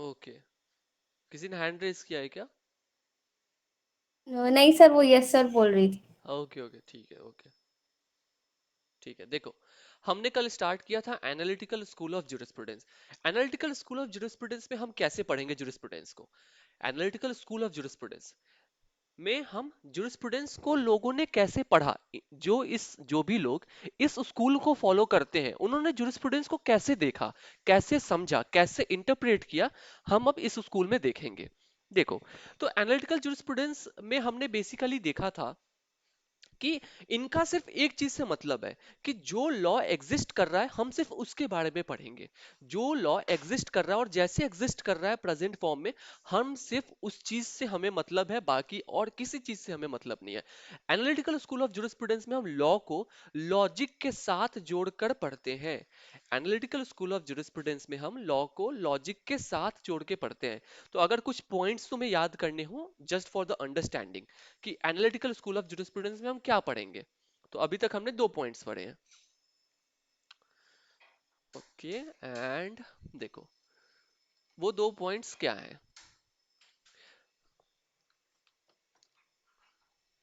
Okay, किसी ने hand raise किया है क्या? नहीं सर, वो यस सर बोल रही थी। ओके ओके, ठीक है, ओके, ठीक है। देखो, हमने कल स्टार्ट किया था analytical school of jurisprudence. Analytical school of jurisprudence में हम कैसे पढ़ेंगे जुरिस्प्रूडेंस को? एनालिटिकल स्कूल ऑफ जुरिस्प्रूडेंस में हम जुरिस्प्रूडेंस को लोगों ने कैसे पढ़ा, जो भी लोग इस स्कूल को फॉलो करते हैं उन्होंने जुरिस्प्रूडेंस को कैसे देखा, कैसे समझा, कैसे इंटरप्रेट किया, हम अब इस स्कूल में देखेंगे। देखो, तो एनालिटिकल जुरिस्प्रूडेंस में हमने बेसिकली देखा था कि इनका सिर्फ एक चीज से मतलब है कि जो लॉ एग्जिस्ट कर रहा है हम सिर्फ उसके बारे में पढ़ेंगे। जो लॉ एग्जिस्ट कर रहा है और जैसे एग्जिस्ट कर रहा है प्रेजेंट फॉर्म में, हम सिर्फ उस चीज से हमें मतलब है, बाकी और किसी चीज से हमें मतलब नहीं है। एनालिटिकल स्कूल ऑफ जुरिस्प्रूडेंस में हम लॉ को लॉजिक के साथ जोड़कर पढ़ते हैं। एनालिटिकल स्कूल ऑफ जुरिस्प्रूडेंस में हम लॉ को लॉजिक के साथ जोड़ के पढ़ते हैं। तो अगर कुछ पॉइंट्स तुम्हें याद करने हो जस्ट फॉर द अंडरस्टैंडिंग कि एनालिटिकल स्कूल ऑफ जुरिस्प्रूडेंस में हम क्या पढ़ेंगे, तो अभी तक हमने दो पॉइंट्स पढ़े हैं। ओके, एंड देखो वो दो पॉइंट्स क्या हैं।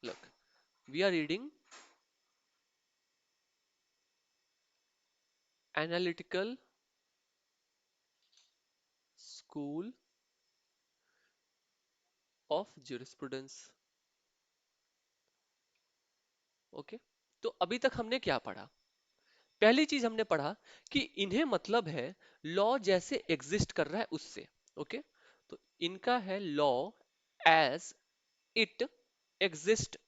Look, we are reading analytical school of jurisprudence. Okay, तो अभी तक हमने क्या पढ़ा? पहली चीज हमने पढ़ा कि इन्हें मतलब है लॉ जैसे एग्जिस्ट कर रहा है उससे। ओके, तो इनका है law as it exist.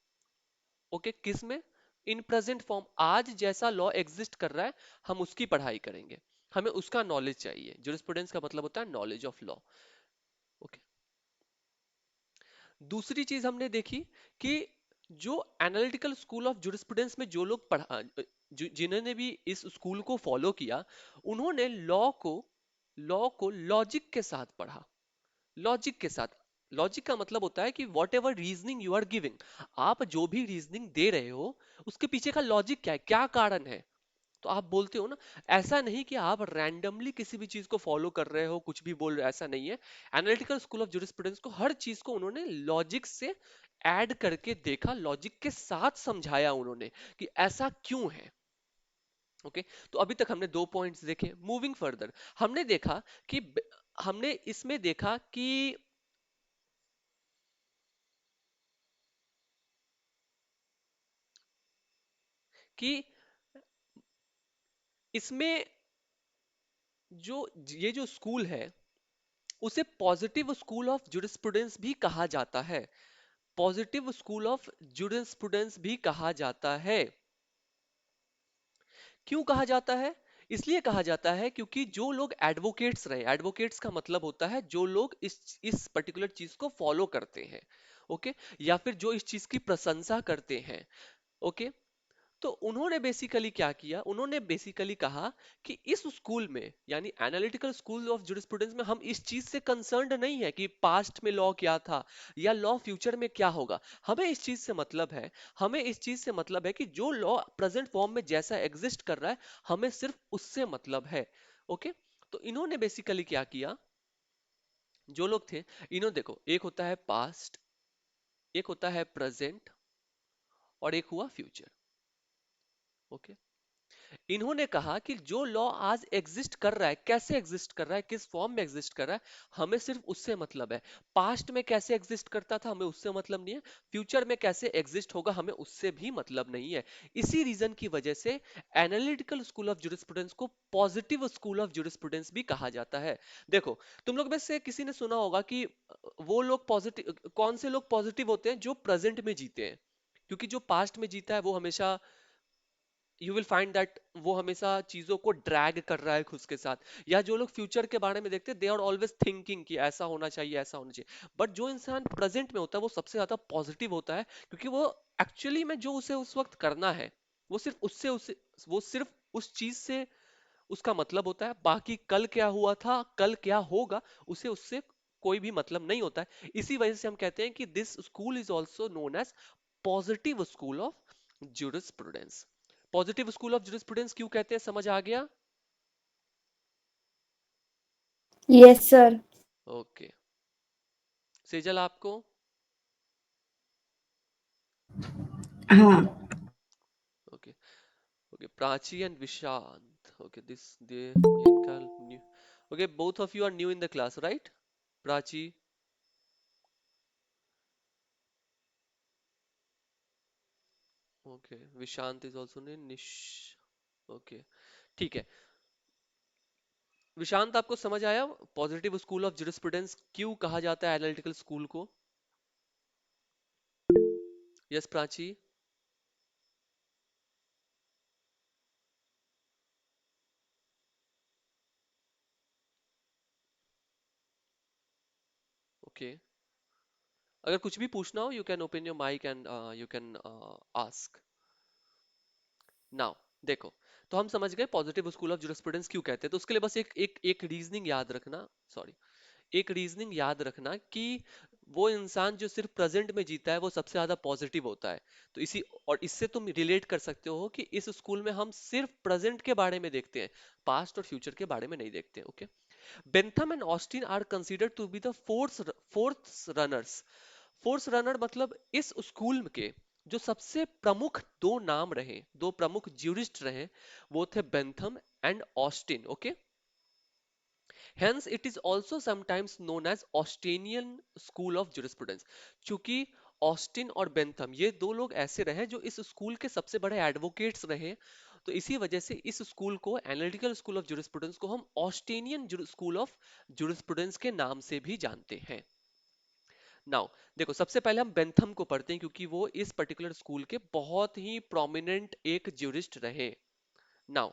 Okay, किस में? इन प्रेजेंट फॉर्म, आज जैसा लॉ एग्जिस्ट कर रहा है हम उसकी पढ़ाई करेंगे। हमें उसका नॉलेज चाहिए। जुरिस्प्रूडेंस का मतलब होता है नॉलेज ऑफ लॉ। ओके, दूसरी चीज हमने देखी कि जो एनालिटिकल स्कूल ऑफ जुरिस्प्रूडेंस में जो लोग पढ़ा, जिन्होंने भी इस स्कूल को फॉलो किया, उन्होंने लॉ को लॉजिक के साथ पढ़ा। लॉजिक के साथ, लॉजिक का मतलब होता है कि whatever reasoning you are giving, आप जो भी रीजनिंग दे रहे हो उसके पीछे का लॉजिक क्या है, क्या कारण है। तो आप बोलते हो ना, ऐसा नहीं कि आप रैंडमली किसी भी चीज को फॉलो कर रहे हो, कुछ भी बोल रहे हो, ऐसा नहीं है। एनालिटिकल स्कूल ऑफ जुरिस्प्रूडेंस को हर चीज को उन्होंने लॉजिक से ऐड करके देखा, लॉजिक के साथ समझाया उन्होंने कि ऐसा क्यों है। ओके, तो अभी तक हमने दो पॉइंट्स देखे। मूविंग फर्दर, हमने देखा कि हमने इसमें देखा कि इसमें जो ये जो स्कूल है उसे पॉजिटिव स्कूल ऑफ जुरिस्प्रूडेंस भी कहा जाता है। पॉजिटिव स्कूल ऑफ जुरिस्प्रूडेंस भी कहा जाता है। क्यों कहा जाता है? इसलिए कहा जाता है क्योंकि जो लोग एडवोकेट्स रहे, एडवोकेट्स का मतलब होता है जो लोग इस पर्टिकुलर चीज को फॉलो करते हैं। ओके, या फिर जो इस चीज की प्रशंसा करते हैं। ओके, तो उन्होंने बेसिकली क्या किया, उन्होंने बेसिकली कहा कि इस स्कूल में यानी एनालिटिकल स्कूल ऑफ जुरिस्प्रूडेंस में हम इस चीज से कंसर्न्ड नहीं है कि पास्ट में लॉ क्या था या लॉ फ्यूचर में क्या होगा। हमें इस चीज से मतलब है, हमें इस चीज से मतलब है कि जो लॉ प्रेजेंट फॉर्म में जैसा एग्जिस्ट कर रहा है हमें सिर्फ उससे मतलब है। ओके, तो इन्होंने बेसिकली क्या किया, जो लोग थे, इन्होंने देखो, एक होता है पास्ट, एक होता है प्रेजेंट, और एक हुआ फ्यूचर। ओके, इन्होंने कहा कि जो लॉ आज एग्जिस्ट कर रहा है, कैसे एग्जिस्ट कर रहा है, किस फॉर्म में एग्जिस्ट कर रहा है, हमें सिर्फ उससे मतलब है। पास्ट में कैसे एग्जिस्ट करता था हमें उससे मतलब नहीं है, फ्यूचर में कैसे एग्जिस्ट होगा हमें उससे भी मतलब नहीं है। इसी रीजन की वजह से एनालिटिकल स्कूल ऑफ जुरिस्प्रूडेंस को पॉजिटिव स्कूल ऑफ जुरिस्प्रूडेंस भी कहा जाता है। देखो, तुम लोग में से किसी ने सुना होगा कि वो लोग पॉजिटिव, कौन से लोग पॉजिटिव होते हैं? जो प्रेजेंट में जीते हैं, क्योंकि जो पास्ट में जीता है वो हमेशा, यू विल फाइंड दैट वो हमेशा चीजों को ड्रैग कर रहा है खुद के साथ। या जो लोग फ्यूचर के बारे में देखते हैं, दे आर ऑलवेज थिंकिंग कि ऐसा होना चाहिए, ऐसा होना चाहिए। बट जो इंसान प्रेजेंट में होता है वो सबसे ज्यादा पॉजिटिव होता है, क्योंकि वो एक्चुअली में जो उसे उस वक्त करना है वो सिर्फ उससे उसे वो सिर्फ उस चीज से उसका मतलब होता है। बाकी कल क्या हुआ था, कल क्या होगा, उसे उससे कोई भी मतलब नहीं होता है। इसी वजह से हम कहते हैं कि this school is also known as positive school of jurisprudence. Positive school of jurisprudence क्यों कहते हैं, समझ आ गया? Yes sir. ओके, सेजल आपको? हाँ। Okay. Okay, Prachi and Vishant, okay this they ये इनका न्यू। Okay, both of you are new in the class, right? Prachi, okay, Vishant is also new, Nish, okay, ठीक है। विशांत, आपको समझ आया पॉजिटिव स्कूल ऑफ जुरिस्प्रूडेंस क्यों कहा जाता है एनालिटिकल स्कूल को? यस प्राची? ओके, अगर कुछ भी पूछना हो you can open your mic and you can ask now. देखो, तो हम समझ गए पॉजिटिव स्कूल ऑफ जुरिस्प्रूडेंस क्यों कहते हैं, तो उसके लिए बस एक रीजनिंग याद रखना, सॉरी, एक रीजनिंग याद रखना कि वो इंसान जो सिर्फ प्रेजेंट में जीता है वो सबसे ज्यादा पॉजिटिव होता है। तो इसी और इससे तुम रिलेट कर सकते हो कि इस स्कूल में हम सिर्फ प्रेजेंट के बारे में देखते हैं, पास्ट और फ्यूचर के बारे में नहीं देखते। Okay, Bentham and Austin are considered to be the fourth runners. Force runner मतलब इस स्कूल के जो सबसे प्रमुख दो नाम रहे, दो प्रमुख ज्यूरिस्ट रहे, वो थे Bentham and Austin. Okay, Hence, it is also sometimes known as Austinian School of Jurisprudence. चूंकि ऑस्टिन और बेंथम ये दो लोग ऐसे रहे जो इस स्कूल के सबसे बड़े एडवोकेट्स रहे, तो इसी वजह से इस स्कूल को, एनालिटिकल स्कूल ऑफ जुरिस्प्रूडेंस को, हम ऑस्टेनियन स्कूल ऑफ जुरिस्प्रूडेंस के नाम से भी जानते हैं। नाउ देखो, सबसे पहले हम बेंथम को पढ़ते हैं क्योंकि वो इस पर्टिकुलर स्कूल के बहुत ही प्रोमिनेंट एक ज्यूरिस्ट रहे। नाउ,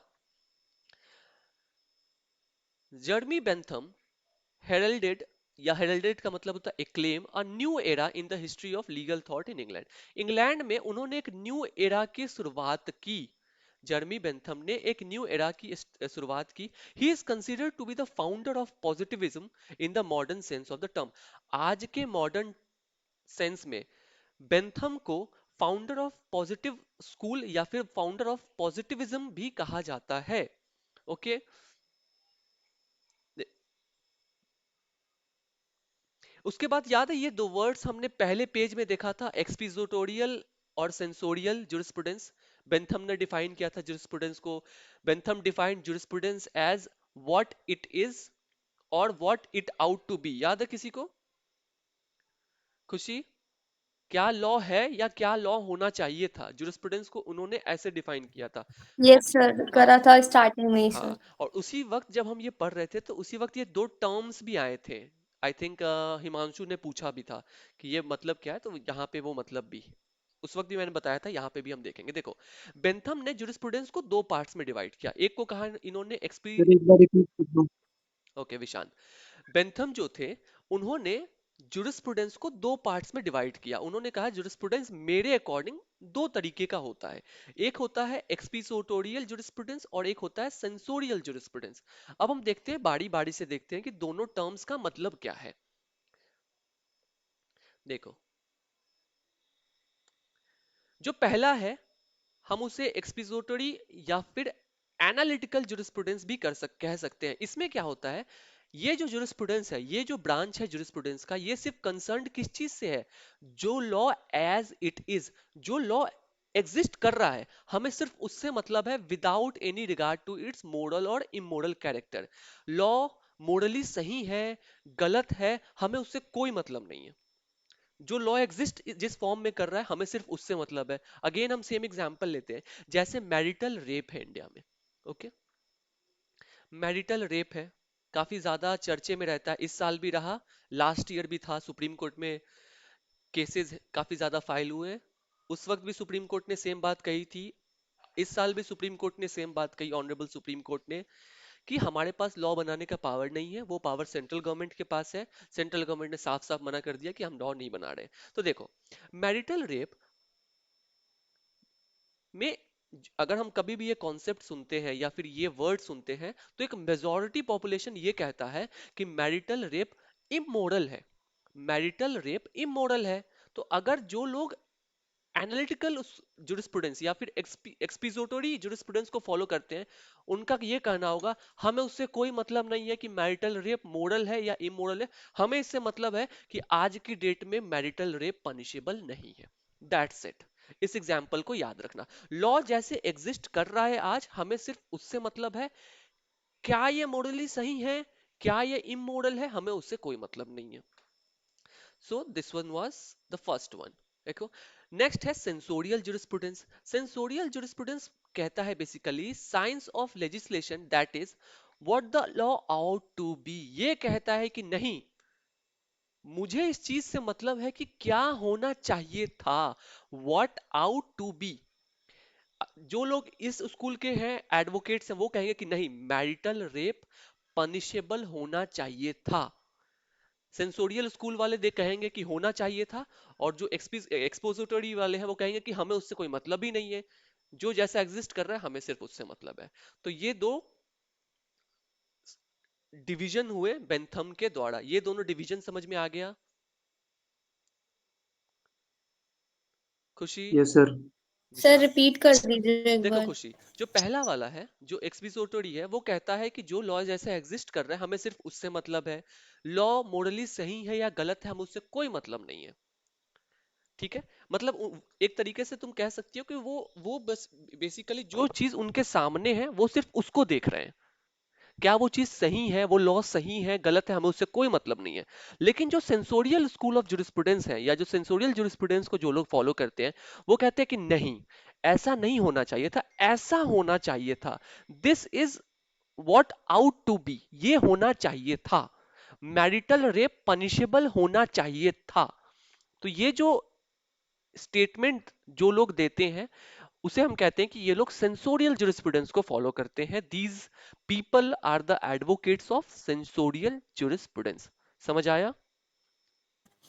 जर्मी बेंथम हेरल्डेड, या हेरल्डेड का मतलब होता है acclaim, a new era in the history of legal thought in England. England में उन्होंने एक न्यू एरा की शुरुआत की। जर्मी बेंथम ने एक न्यू एरा की शुरुआत की। He is considered to be the founder of positivism in the modern sense of the term. आज के मॉडर्न सेंस में बेंथम को फाउंडर ऑफ पॉजिटिव स्कूल या फिर फाउंडर ऑफ पॉजिटिविज्म भी कहा जाता है। ओके, उसके बाद याद है ये दो वर्ड्स हमने पहले पेज में देखा था, एक्सपिजोटोरियल और सेंसोरियल जुरिस्प्रूडेंस। बेंथम ने डिफाइन किया था जुरिस्प्रूडेंस को। Bentham defined jurisprudence as what it is और what it ought to be. याद है किसी को? खुशी, क्या लॉ है या क्या लॉ होना चाहिए था, जुरिस्प्रूडेंस को उन्होंने ऐसे डिफाइन किया था। और यस सर, हाँ, करा था स्टार्टिंग में ही सर। हाँ, और उसी वक्त जब हम ये पढ़ रहे थे तो उसी वक्त ये दो टर्म्स भी आए थे। आई थिंक हिमांशु ने पूछा भी था कि ये मतलब क्या है, तो यहाँ पे वो मतलब भी उस वक्त भी मैंने बताया था, यहाँ पे भी हम देखेंगे। देखो, बेंथम ने जुरिस्प्रूडेंस को दो पार्ट्स में डिवाइड किया। एक को कहा इन्होंने एक्सपी, सर एक बार रिपीट कर दो। ओके विशांत, बेंथम जो थे उन्होंने जुरिस्प्रूडेंस को दो पार्ट्स में डिवाइड किया। उन्होंने कहा जुरिस्प्रूडेंस मेरे अकॉर्डिंग दो तरीके का होता है, एक होता है एक्सपीसोटोरियल जुरिस्प्रूडेंस और एक होता है सेंसोरियल जुरिस्प्रूडेंस। अब हम देखते हैं, बारी बारी से देखते हैं कि दोनों टर्म्स का मतलब क्या है। देखो, जो पहला है हम उसे एक्सपिजोटरी या फिर एनालिटिकल जुरिस्प्रूडेंस भी कह सकते हैं। इसमें क्या होता है, ये जो जुरिस्प्रूडेंस है, ये जो ब्रांच है जुरिस्प्रूडेंस का, ये सिर्फ कंसर्न्ड किस चीज से है, जो लॉ एज इट इज, जो लॉ एग्जिस्ट कर रहा है, हमें सिर्फ उससे मतलब है, without any regard to its moral और इमोरल कैरेक्टर। लॉ मोरली सही है, गलत है, हमें उससे कोई मतलब नहीं है। जो लॉ एग्जिस्ट जिस फॉर्म में कर रहा है हमें सिर्फ उससे मतलब है। अगेन हम सेम एग्जांपल लेते हैं, जैसे मैरिटल रेप है इंडिया में। ओके, मैरिटल रेप है, काफी ज्यादा चर्चे में रहता है, इस साल भी रहा, लास्ट ईयर भी था, सुप्रीम कोर्ट में केसेस काफी ज्यादा फाइल हुए हैं। उस वक्त भी सुप्रीम कोर्ट ने सेम बात कही थी, इस साल भी सुप्रीम कोर्ट ने सेम बात कही, ऑनरेबल सुप्रीम कोर्ट ने, कि हमारे पास लॉ बनाने का पावर नहीं है, वो पावर सेंट्रल गवर्नमेंट के पास है। सेंट्रल गवर्नमेंट ने साफ साफ मना कर दिया कि हम लॉ नहीं बना रहे। तो देखो, मैरिटल रेप में अगर हम कभी भी ये कॉन्सेप्ट सुनते हैं या फिर ये वर्ड सुनते हैं, तो एक मेजॉरिटी पॉपुलेशन ये कहता है कि मैरिटल रेप इमोरल है, मैरिटल रेप इमोरल है। तो अगर जो लोग एनालिटिकल जुरिस्प्रूडेंस या फिर एक्सपिजोटरी जुरिस्प्रूडेंस को फॉलो करते हैं, उनका ये कहना होगा हमें उससे कोई मतलब नहीं है कि मैरिटल रेप मोरल है या इमोरल है, हमें इससे मतलब है कि आज की डेट में मैरिटल रेप पनिशेबल नहीं है। That's it. इस एग्जाम्पल को याद रखना। लॉ जैसे एग्जिस्ट कर रहा है आज, हमें सिर्फ उससे मतलब है, क्या ये मोरली सही है, क्या ये इमोरल है, हमें उससे कोई मतलब नहीं है। So this one was the first one. देखो, नेक्स्ट है सेंसोरियल जुरिस्प्रूडेंस। सेंसोरियल जुरिस्प्रूडेंस कहता है basically science of legislation that is what the law ought to be. ये कहता है कि नहीं, मुझे इस चीज से मतलब है कि क्या होना चाहिए था, व्हाट आउट टू बी। जो लोग इस स्कूल के हैं, एडवोकेट्स हैं, वो कहेंगे कि नहीं, मैरिटल रेप पनिशेबल होना चाहिए था। सेंसोरियल स्कूल वाले दे कहेंगे कि होना चाहिए था, और जो एक्सपोजिटरी वाले हैं वो कहेंगे कि हमें उससे कोई मतलब ही नहीं है, जो जैसा एग्जिस्ट कर रहा है हमें सिर्फ उससे मतलब है। तो ये दो डिवीजन हुए बेंथम के द्वारा। ये दोनों डिवीजन समझ में आ गया? खुशी? Yes sir. सर विशाल? रिपीट कर दीजिए एक देखो बार। खुशी, जो पहला वाला है, जो एक्सपिजोटरी है, वो कहता है कि जो लॉ जैसा एग्जिस्ट कर रहा है हमें सिर्फ उससे मतलब है, लॉ मोरली सही है या गलत है हमें उससे कोई मतलब नहीं है। ठीक है, मतलब एक तरीके से तुम कह सकती हो कि वो बस बेसिकली जो चीज उनके सामने है वो सिर्फ उसको देख रहे हैं, क्या वो चीज सही है, वो लॉ सही है गलत है हमें उससे कोई मतलब नहीं है। लेकिन जो सेंसोरियल स्कूल ऑफ जुरिस्प्रूडेंस है, या जो सेंसोरियल जुरिस्प्रूडेंस को जो लोग फॉलो करते हैं, वो कहते हैं कि नहीं, ऐसा नहीं होना चाहिए था, ऐसा होना चाहिए था, this is what ought to be, ये होना चाहिए था, मैरिटल रेप पनिशेबल होना चाहिए था। तो ये जो स्टेटमेंट जो लोग देते हैं, उसे हम कहते हैं कि ये लोग सेंसोरियल जुरिस्प्रूडेंस को फॉलो करते हैं। These people are the advocates of censorial jurisprudence. समझ आया?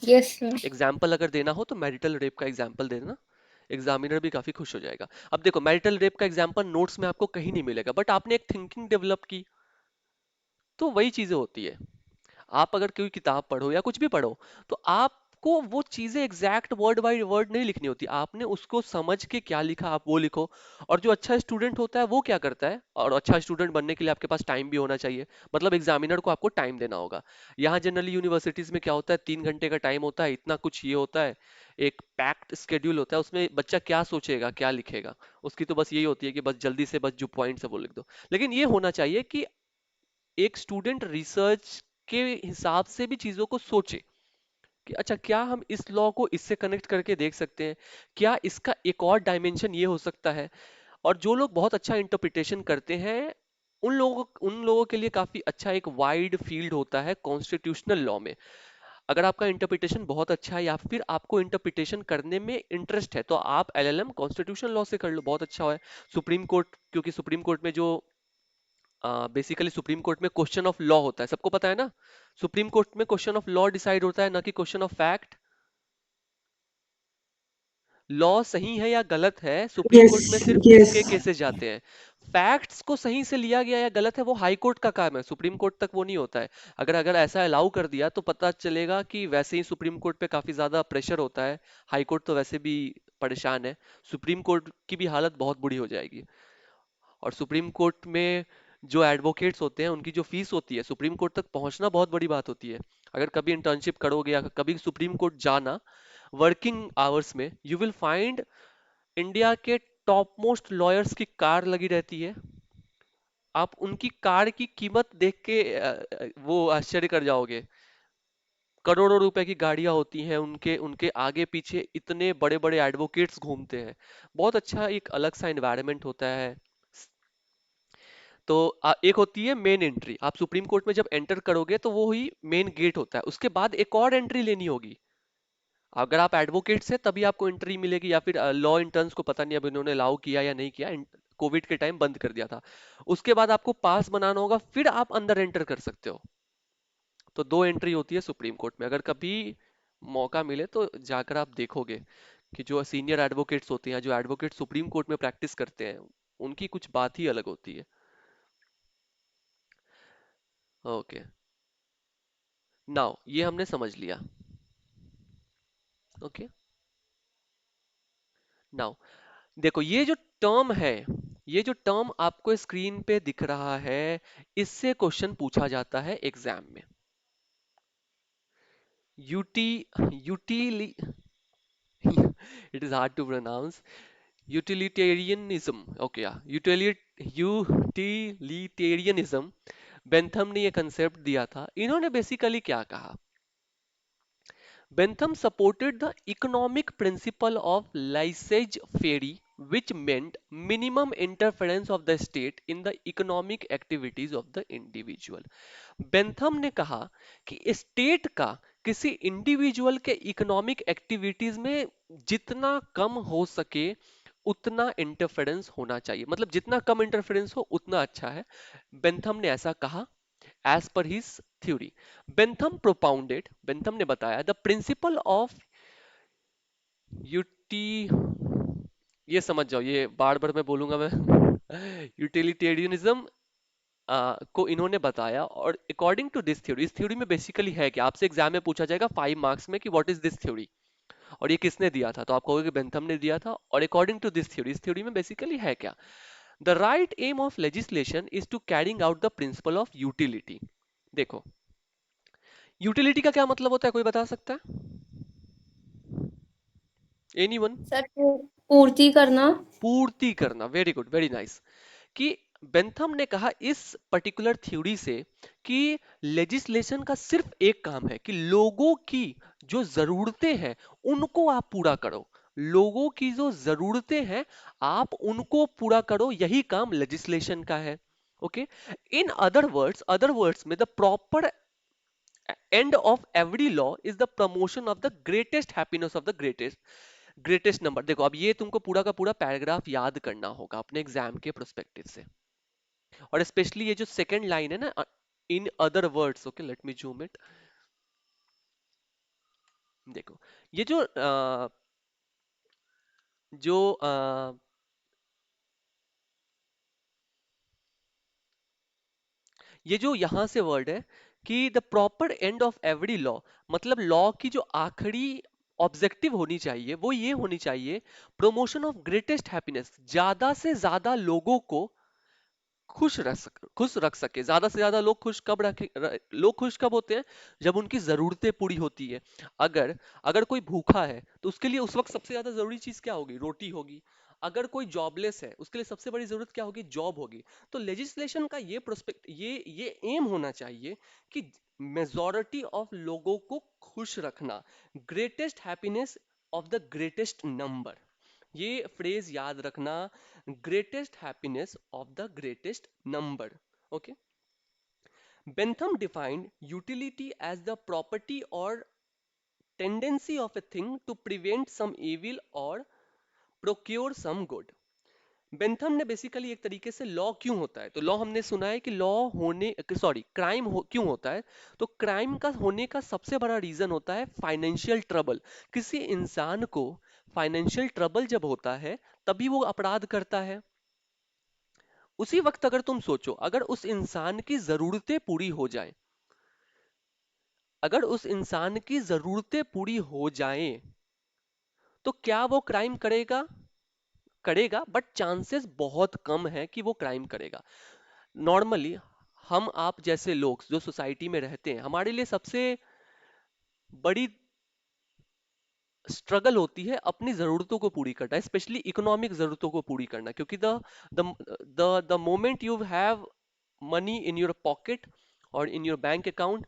Yes sir. एग्जाम्पल अगर देना हो तो मैरिटल रेप का एग्जाम्पल देना, एग्जामिनर भी काफी खुश हो जाएगा। अब देखो, मैरिटल रेप का एग्जाम्पल नोट्स में आपको कहीं नहीं मिलेगा, बट आपने एक थिंकिंग डेवलप की, तो वही चीजें होती है। आप अगर कोई किताब पढ़ो या कुछ भी पढ़ो, तो आपको वो चीजें एग्जैक्ट वर्ड बाय वर्ड नहीं लिखनी होती, आपने उसको समझ के क्या लिखा आप वो लिखो। और जो अच्छा स्टूडेंट होता है वो क्या करता है, और अच्छा स्टूडेंट बनने के लिए आपके पास टाइम भी होना चाहिए, मतलब एग्जामिनर को आपको टाइम देना होगा। यहाँ जनरली यूनिवर्सिटीज में क्या होता है, 3 घंटे का टाइम होता है, इतना कुछ ये होता है, एक पैक्ड स्केड्यूल होता है, उसमें बच्चा क्या सोचेगा क्या लिखेगा, उसकी तो बस यही होती है कि बस जल्दी से बस जो पॉइंट्स है वो लिख दो। लेकिन ये होना चाहिए कि एक स्टूडेंट रिसर्च के हिसाब से भी चीजों को सोचे कि अच्छा, क्या हम इस लॉ को इससे कनेक्ट करके देख सकते हैं, क्या इसका एक और डायमेंशन ये हो सकता है। और जो लोग बहुत अच्छा इंटरप्रिटेशन करते हैं, उन लोगों के लिए काफी अच्छा एक वाइड फील्ड होता है कॉन्स्टिट्यूशनल लॉ में। अगर आपका इंटरप्रिटेशन बहुत अच्छा है, या फिर आपको इंटरप्रिटेशन करने में इंटरेस्ट है, तो आप एलएलएम कॉन्स्टिट्यूशनल लॉ से कर लो, बहुत अच्छा है। सुप्रीम कोर्ट, क्योंकि सुप्रीम कोर्ट में जो बेसिकली सुप्रीम कोर्ट में क्वेश्चन ऑफ लॉ होता है, सबको पता है ना, सुप्रीम कोर्ट में क्वेश्चन ऑफ लॉ डिसाइड होता है, ना कि क्वेश्चन ऑफ फैक्ट। लॉ सही है या गलत है, सुप्रीम यस कोर्ट में सिर्फ यस। उसके केसेस जाते हैं। फैक्ट्स को सही से लिया गया या गलत है वो हाई कोर्ट का काम है, सुप्रीम कोर्ट तक वो नहीं होता है। अगर अगर ऐसा अलाउ कर दिया तो पता चलेगा कि वैसे ही सुप्रीम कोर्ट पे काफी ज्यादा प्रेशर होता है, हाई कोर्ट तो वैसे भी परेशान है, सुप्रीम कोर्ट की भी हालत बहुत बुरी हो जाएगी। और सुप्रीम कोर्ट में जो एडवोकेट्स होते हैं उनकी जो फीस होती है, सुप्रीम कोर्ट तक पहुंचना बहुत बड़ी बात होती है। अगर कभी इंटर्नशिप करोगे या कभी सुप्रीम कोर्ट जाना वर्किंग आवर्स में, यू विल फाइंड इंडिया के टॉप मोस्ट लॉयर्स की कार लगी रहती है। आप उनकी कार की कीमत देख के वो आश्चर्य कर जाओगे। करोड़ों रुपए की गाड़ियां होती हैं उनके, उनके आगे पीछे इतने बड़े बड़े एडवोकेट्स घूमते हैं। बहुत अच्छा एक अलग सा एनवायरनमेंट होता है। तो एक होती है मेन एंट्री, आप सुप्रीम कोर्ट में जब एंटर करोगे तो वो ही मेन गेट होता है, उसके बाद एक और एंट्री लेनी होगी। अगर आप एडवोकेट से तभी आपको एंट्री मिलेगी, या फिर लॉ इंटर्न्स को पता नहीं अब इन्होंने अलाउ किया या नहीं किया, कोविड के टाइम बंद कर दिया था। उसके बाद आपको पास बनाना होगा, फिर आप अंदर एंटर कर सकते हो। तो दो एंट्री होती है सुप्रीम कोर्ट में। अगर कभी मौका मिले तो जाकर आप देखोगे कि जो सीनियर एडवोकेट्स होते हैं, जो एडवोकेट सुप्रीम कोर्ट में प्रैक्टिस करते हैं, उनकी कुछ बात ही अलग होती है। ओके, नाउ ये हमने समझ लिया। ओके, नाउ देखो, ये जो टर्म आपको स्क्रीन पे दिख रहा है, इससे क्वेश्चन पूछा जाता है एग्जाम में। Uti utili it is hard to pronounce. Utilitarianism, okay या यूटिलिटेरियनिज्म, बेंथम ने ये कंसेप्ट दिया था। इन्होंने बेसिकली क्या कहा? Bentham supported the economic principle of laissez-faire, which meant minimum interference of the state in the economic activities of the individual. Bentham ने कहा कि स्टेट का किसी इंडिविजुअल के इकोनॉमिक एक्टिविटीज में जितना कम हो सके उतना इंटरफेरेंस होना चाहिए, मतलब जितना कम इंटरफेरेंस हो उतना अच्छा है। बेंथम ने ऐसा कहा as per his theory. Bentham ने बताया the principle of uti, ये समझ जाओ, ये बार बार मैं बोलूंगा मैं यूटिलिटेरियनिज्म को इन्होंने बताया। और अकॉर्डिंग टू दिस थ्योरी, इस थ्योरी में बेसिकली है कि आपसे एग्जाम में पूछा जाएगा 5 मार्क्स में कि व्हाट इज दिस थ्योरी, और ये किसने दिया था, तो आप कहोगे कि बेंथम ने दिया था। और अकॉर्डिंग टू दिस थ्योरी, इस थ्योरी में बेसिकली है क्या? The right aim of legislation is to carrying out the principle of utility. देखो, यूटिलिटी का क्या मतलब होता है, कोई बता सकता है? एनीवन? सर पूर्ति करना। पूर्ति करना, वेरी गुड, वेरी नाइस। कि बेंथम ने कहा इस पर्टिकुलर थ्योरी से कि लेजिस्लेशन का सिर्फ एक काम है कि लोगों की जो जरूरतें हैं उनको आप पूरा करो। लोगों की जो जरूरतें हैं आप उनको पूरा करो, यही काम लेजिस्लेशन का है। ओके, इन अदर वर्ड्स में the proper end of every law is the promotion of the greatest happiness of the greatest number। देखो, अब ये तुमको पूरा का पूरा पैराग्राफ याद करना होगा अपने एग्जाम के प्रोस्पेक्टिव से, और स्पेशली ये जो सेकंड लाइन है ना, in other words, okay let me zoom it. देखो, ये जो जो ये जो यहां से वर्ड है कि the proper end of every law, मतलब लॉ की जो आखिरी ऑब्जेक्टिव होनी चाहिए वो ये होनी चाहिए, प्रमोशन ऑफ ग्रेटेस्ट हैप्पीनेस, ज्यादा से ज्यादा लोगों को खुश रख सके। ज्यादा से ज्यादा लोग खुश कब लोग खुश कब होते हैं? जब उनकी जरूरतें पूरी होती है। अगर अगर कोई भूखा है तो उसके लिए उस वक्त सबसे ज्यादा जरूरी चीज क्या होगी? रोटी होगी। अगर कोई जॉबलेस है उसके लिए सबसे बड़ी जरूरत क्या होगी? जॉब होगी। तो लेजिस्लेशन का ये प्रोस्पेक्ट, ये एम होना चाहिए कि मेजॉरिटी ऑफ लोगों को खुश रखना, greatest happiness of the greatest number. ये फ्रेज याद रखना, greatest happiness of the greatest number। Okay, Bentham defined utility as the property or tendency of a thing to prevent some evil or procure some good। Bentham ने basically एक तरीके से law क्यों होता है, तो लॉ हमने सुना है कि लॉ होने, सॉरी, क्यों होता है, तो क्राइम का होने का सबसे बड़ा रीजन होता है फाइनेंशियल ट्रबल। किसी इंसान को फाइनेंशियल ट्रबल जब होता है तभी वो अपराध करता है। उसी वक्त अगर तुम सोचो, अगर उस इंसान की जरूरतें पूरी हो जाएं, अगर उस इंसान की जरूरतें पूरी हो जाएं तो क्या वो क्राइम करेगा? करेगा, बट चांसेस बहुत कम है कि वो क्राइम करेगा। नॉर्मली हम आप जैसे लोग जो सोसाइटी में रहते हैं, हमारे लिए सबसे बड़ी स्ट्रगल होती है अपनी जरूरतों को पूरी करना, स्पेशली इकोनॉमिक जरूरतों को पूरी करना, क्योंकि the the moment you have money in your pocket और इन योर बैंक अकाउंट,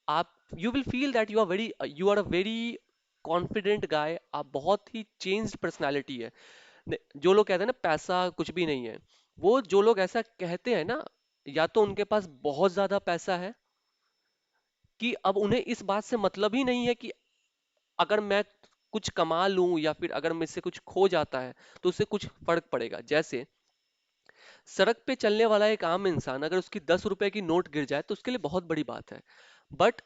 आप you will feel that you are a very confident guy, आप बहुत ही चेंज्ड पर्सनालिटी है। जो लोग कहते हैं ना पैसा कुछ भी नहीं है, वो जो लोग ऐसा कहते हैं ना, या तो उनके पास बहुत ज्यादा पैसा है कि अब उन्हें इस बात से मतलब ही नहीं है कि अगर मैं कुछ कमा लूं या फिर अगर मुझसे कुछ खो जाता है तो उससे कुछ फर्क पड़ेगा। जैसे सड़क पे चलने वाला एक आम इंसान, अगर उसकी 10 रुपए की नोट गिर जाए तो उसके लिए बहुत बड़ी बात है। बट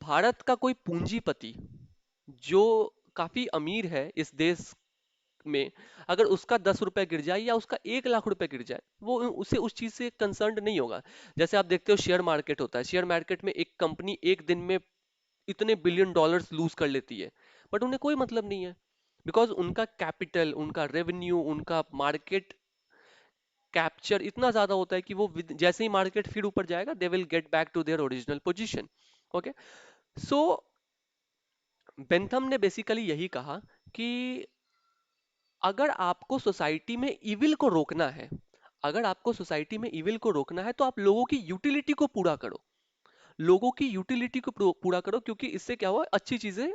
भारत का कोई पूंजीपति जो काफी अमीर है इस देश में, अगर उसका 10 रुपए गिर जाए या उसका 1 लाख रुपए गिर जाए, वो उसे उस चीज से कंसर्न नहीं होगा। जैसे आप देखते हो शेयर मार्केट होता है, शेयर मार्केट में एक कंपनी एक दिन में इतने बिलियन डॉलर्स लूज कर लेती है, बट उन्हें कोई मतलब नहीं है। बिकॉज उनका कैपिटल, उनका रेवेन्यू, उनका मार्केट कैप्चर इतना ज्यादा होता है कि वो जैसे ही मार्केट फिर ऊपर जाएगा they will get back to their original position. Okay, so Bentham ने बेसिकली यही कहा कि अगर आपको सोसाइटी में इविल को रोकना है, अगर आपको सोसाइटी में इविल को रोकना है तो आप लोगों की यूटिलिटी को पूरा करो, लोगों की यूटिलिटी को पूरा करो, क्योंकि इससे क्या हुआ, अच्छी चीजें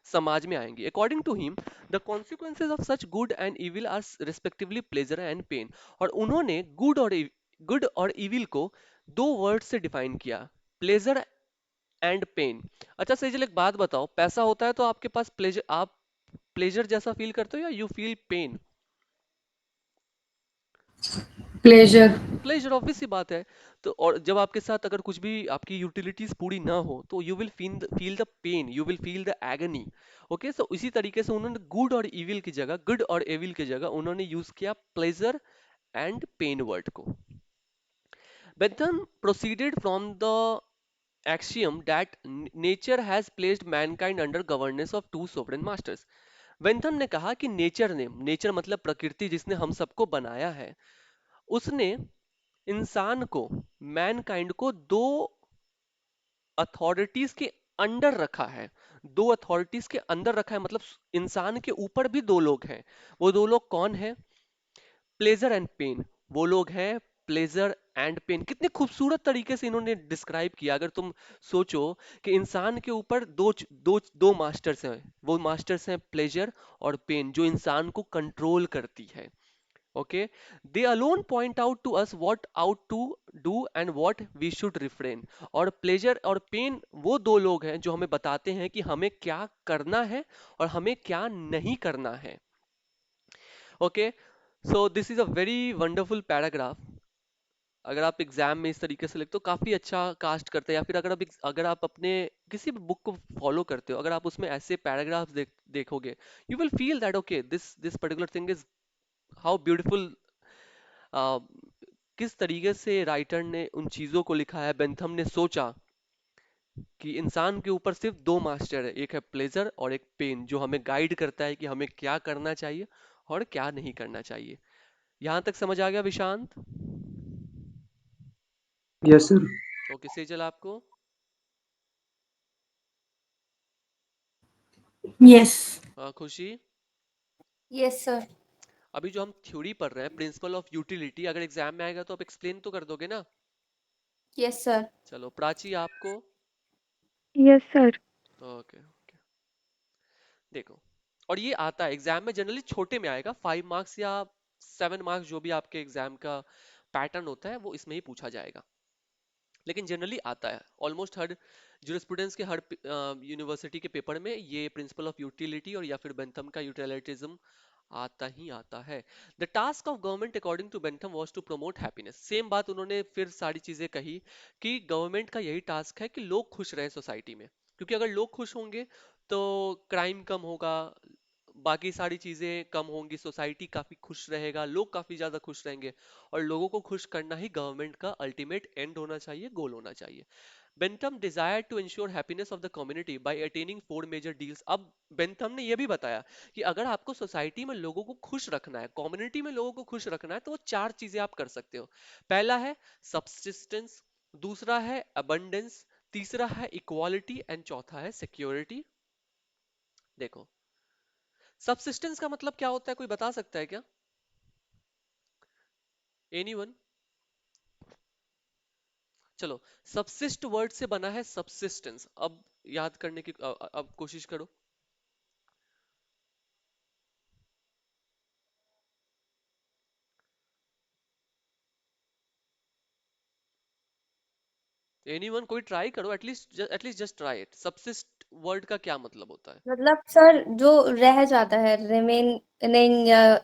समाज में आएंगी। According to him the consequences of such good and evil are respectively pleasure and pain. और उन्होंने गुड और इविल को दो वर्ड से डिफाइन किया, प्लेजर एंड पेन। अच्छा सेजल, एक बात बताओ, पैसा होता है तो आपके पास प्लेजर, आप प्लेजर जैसा फील करते हो या you feel pain? Pleasure. Pleasure, obvious सी बात है। तो और जब आपके साथ अगर कुछ भी आपकी यूटिलिटीज पूरी ना हो तो you will feel the pain, you will feel the agony. Okay, so इसी तरीके से उन्होंने गुड और एविल की जगह उन्होंने यूज किया प्लेजर एंड पेन वर्ड को। Bentham proceeded from the axiom that nature has placed mankind under governance of two sovereign masters। Bentham ने कहा कि नेचर मतलब प्रकृति जिसने हम सबको बनाया है, उसने इंसान को, मैनकाइंड को दो अथॉरिटीज के अंडर रखा है। दो अथॉरिटीज के अंदर रखा है मतलब इंसान के ऊपर भी दो लोग हैं। वो दो लोग कौन है? Pleasure and pain. वो लोग हैं प्लेजर एंड पेन। कितने खूबसूरत तरीके से इन्होंने डिस्क्राइब किया। अगर तुम सोचो कि इंसान के ऊपर दो मास्टर्स हैं, वो मास्टर्स हैं प्लेजर और पेन, जो इंसान को कंट्रोल करती है। okay, they alone point out to us what out to do and what we should refrain। और प्लेजर और पेन वो दो लोग हैं जो हमें बताते हैं कि हमें क्या करना है और हमें क्या नहीं करना है। Okay, so this is a very wonderful paragraph. अगर आप एग्जाम में इस तरीके से लिखते हो काफी अच्छा कास्ट करते हैं, या फिर अगर आप अपने किसी भी बुक को फॉलो करते हो, अगर आप उसमें ऐसे पैराग्राफ्स देखोगे, you will feel that okay this particular thing is how beautiful. किस तरीके से राइटर ने उन चीजों को लिखा है। बेंथम ने सोचा कि इंसान के ऊपर सिर्फ दो मास्टर है, एक है प्लेजर और एक पेन, जो हमें गाइड करता है कि हमें क्या करना चाहिए और क्या नहीं करना चाहिए। यहां तक समझ आ गया Vishant? Yes sir. Okay Sejal, आपको? यस। खुशी? Yes sir. अभी जो हम थ्योरी पढ़ रहे हैं प्रिंसिपल ऑफ यूटिलिटी, अगर एग्जाम में आएगा तो आप एक्सप्लेन तो कर दोगे ना? Yes sir. चलो प्राची, आपको? Yes sir. ओके ओके, देखो, और ये आता है एग्जाम में, जनरली छोटे में आएगा, 5 मार्क्स या 7 मार्क्स, जो भी आपके एग्जाम का पैटर्न होता है वो इसमें ही पूछा जाएगा। लेकिन जनरली आता है ऑलमोस्ट हर स्टूडेंट्स के हर यूनिवर्सिटी के पेपर में ये प्रिंसिपल ऑफ यूटिलिटी और या फिर बेंथम का यूटिलिटिज्म आता ही आता है। The task of government according to Bentham was to promote happiness. Same बात उन्होंने फिर सारी चीजें कही कि गवर्नमेंट का यही टास्क है कि लोग खुश रहें सोसाइटी में, क्योंकि अगर लोग खुश होंगे तो क्राइम कम होगा, बाकी सारी चीजें कम होंगी, सोसाइटी काफी खुश रहेगा, लोग काफी ज्यादा खुश रहेंगे। और लोगों को खुश करना ही गवर्नमेंट का अल्टीमेट एंड होना चाहिए, गोल होना चाहिए। Bentham desired to ensure happiness of the community by attaining four major deals। अब बेंथम ने यह भी बताया कि अगर आपको सोसाइटी में लोगों को खुश रखना है, कम्युनिटी में लोगों को खुश रखना है, तो वो चार चीजें आप कर सकते हो। पहला है सबसिस्टेंस, दूसरा है अबंडेंस, तीसरा है इक्वालिटी एंड चौथा है सिक्योरिटी। देखो, सबसिस्टेंस का मतलब क्या होता है, कोई बता सकता है क्या? एनीवन? चलो, सबसिस्ट वर्ड से बना है सबसिस्टेंस। अब याद करने की अब कोशिश करो। एनीवन, कोई ट्राई करो, at least just try it. Subsist word का क्या मतलब होता है? मतलब सर जो रह जाता है, रिमेनिंग या हम्म,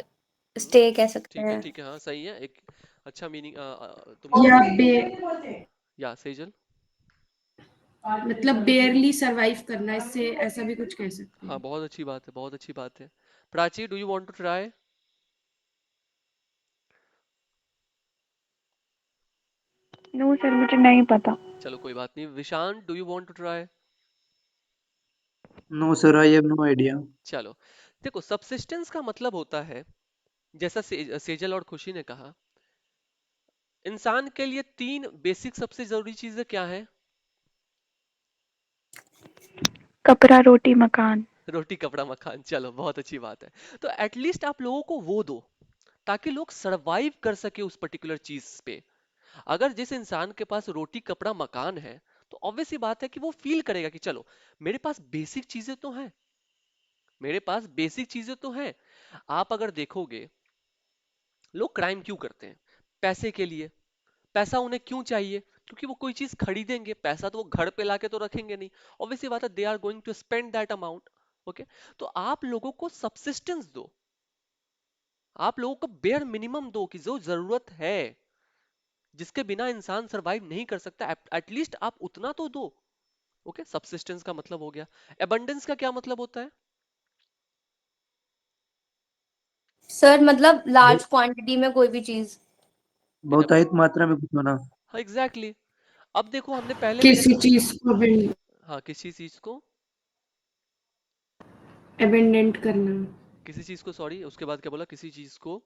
स्टे कह सकते ठीक है हैं। ठीक है, हाँ सही है, एक अच्छा मीनिंग तुम या यूज। बे या सेजल? मतलब बेयरली सरवाइव करना, इससे ऐसा भी कुछ कह सकते हाँ हैं। बहुत अच्छी बात है, बहुत अच्छी बात है। Prachi, do you want to try? No sir, मुझे नहीं पता। चलो कोई बात नहीं। Vishant, do you want to try? No sir, I have no idea. चलो, देखो, सबसिस्टेंस का मतलब होता है, जैसा सेजल और खुशी ने कहा, इंसान के लिए तीन बेसिक सबसे जरूरी चीजें क्या है? कपड़ा, रोटी, मकान। रोटी कपड़ा मकान। चलो, बहुत अच्छी बात है। तो एटलीस्ट आप लोगों को वो दो, ताकि लोग सरवाइव कर सके उस पर्टिकुलर चीज पे। अगर जिस इंसान के पास रोटी कपड़ा मकान है, तो ऑब्वियस सी बात है कि वो फील करेगा कि चलो, मेरे पास बेसिक चीजें तो हैं, मेरे पास बेसिक चीजें तो हैं। आप अगर देखोगे, लोग क्राइम क्यों करते हैं? पैसे के लिए। पैसा उन्हें क्यों चाहिए? क्योंकि वो कोई चीज खरीदेंगे, पैसा तो वो घर पे लाके तो रखेंगे नहीं। ऑब्वियसली बात है, they are going to spend that amount. Okay, तो आप लोगों को सबसिस्टेंस दो, आप लोगों को बेयर मिनिमम दो कि जो जरूरत है, जिसके बिना इंसान सरवाइव नहीं कर सकता, एटलीस्ट आप उतना तो दो। ओके, सबसिस्टेंस का मतलब हो गया। एबंडेंस का क्या मतलब होता है? सर मतलब लार्ज बहुत क्वांटिटी में कोई भी चीज। एब- बहुतायत मात्रा में कुछ होना। हाँ, एग्जैक्टली। अब देखो, हमने पहले भी किसी देखा। चीज को हाँ, किसी चीज को, अबेंडेंट करना। किसी चीज को, सॉरी, उसके बाद क्या बोला? किसी चीज को,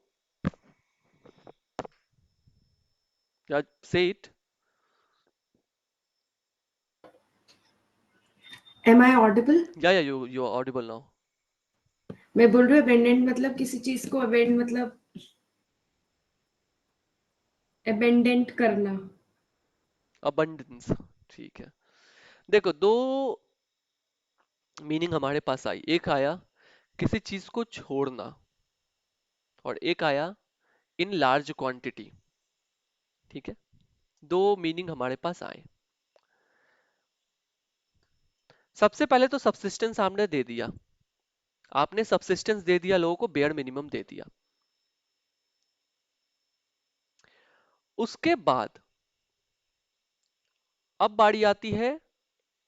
या say it. Am I audible? या यू ऑडिबल नाउ। मैं बोल रही हूँ अबेंडेंट मतलब किसी चीज को अबेंड मतलब अबेंडेंट करना। अबंडेंस, ठीक है। देखो, दो मीनिंग हमारे पास आई। एक आया किसी चीज को छोड़ना, और एक आया इन लार्ज क्वांटिटी। ठीक है, दो मीनिंग हमारे पास आए। सबसे पहले तो सबसिस्टेंस हमने दे दिया, आपने सबसिस्टेंस दे दिया, लोगों को बेयर मिनिमम दे दिया। उसके बाद अब बारी आती है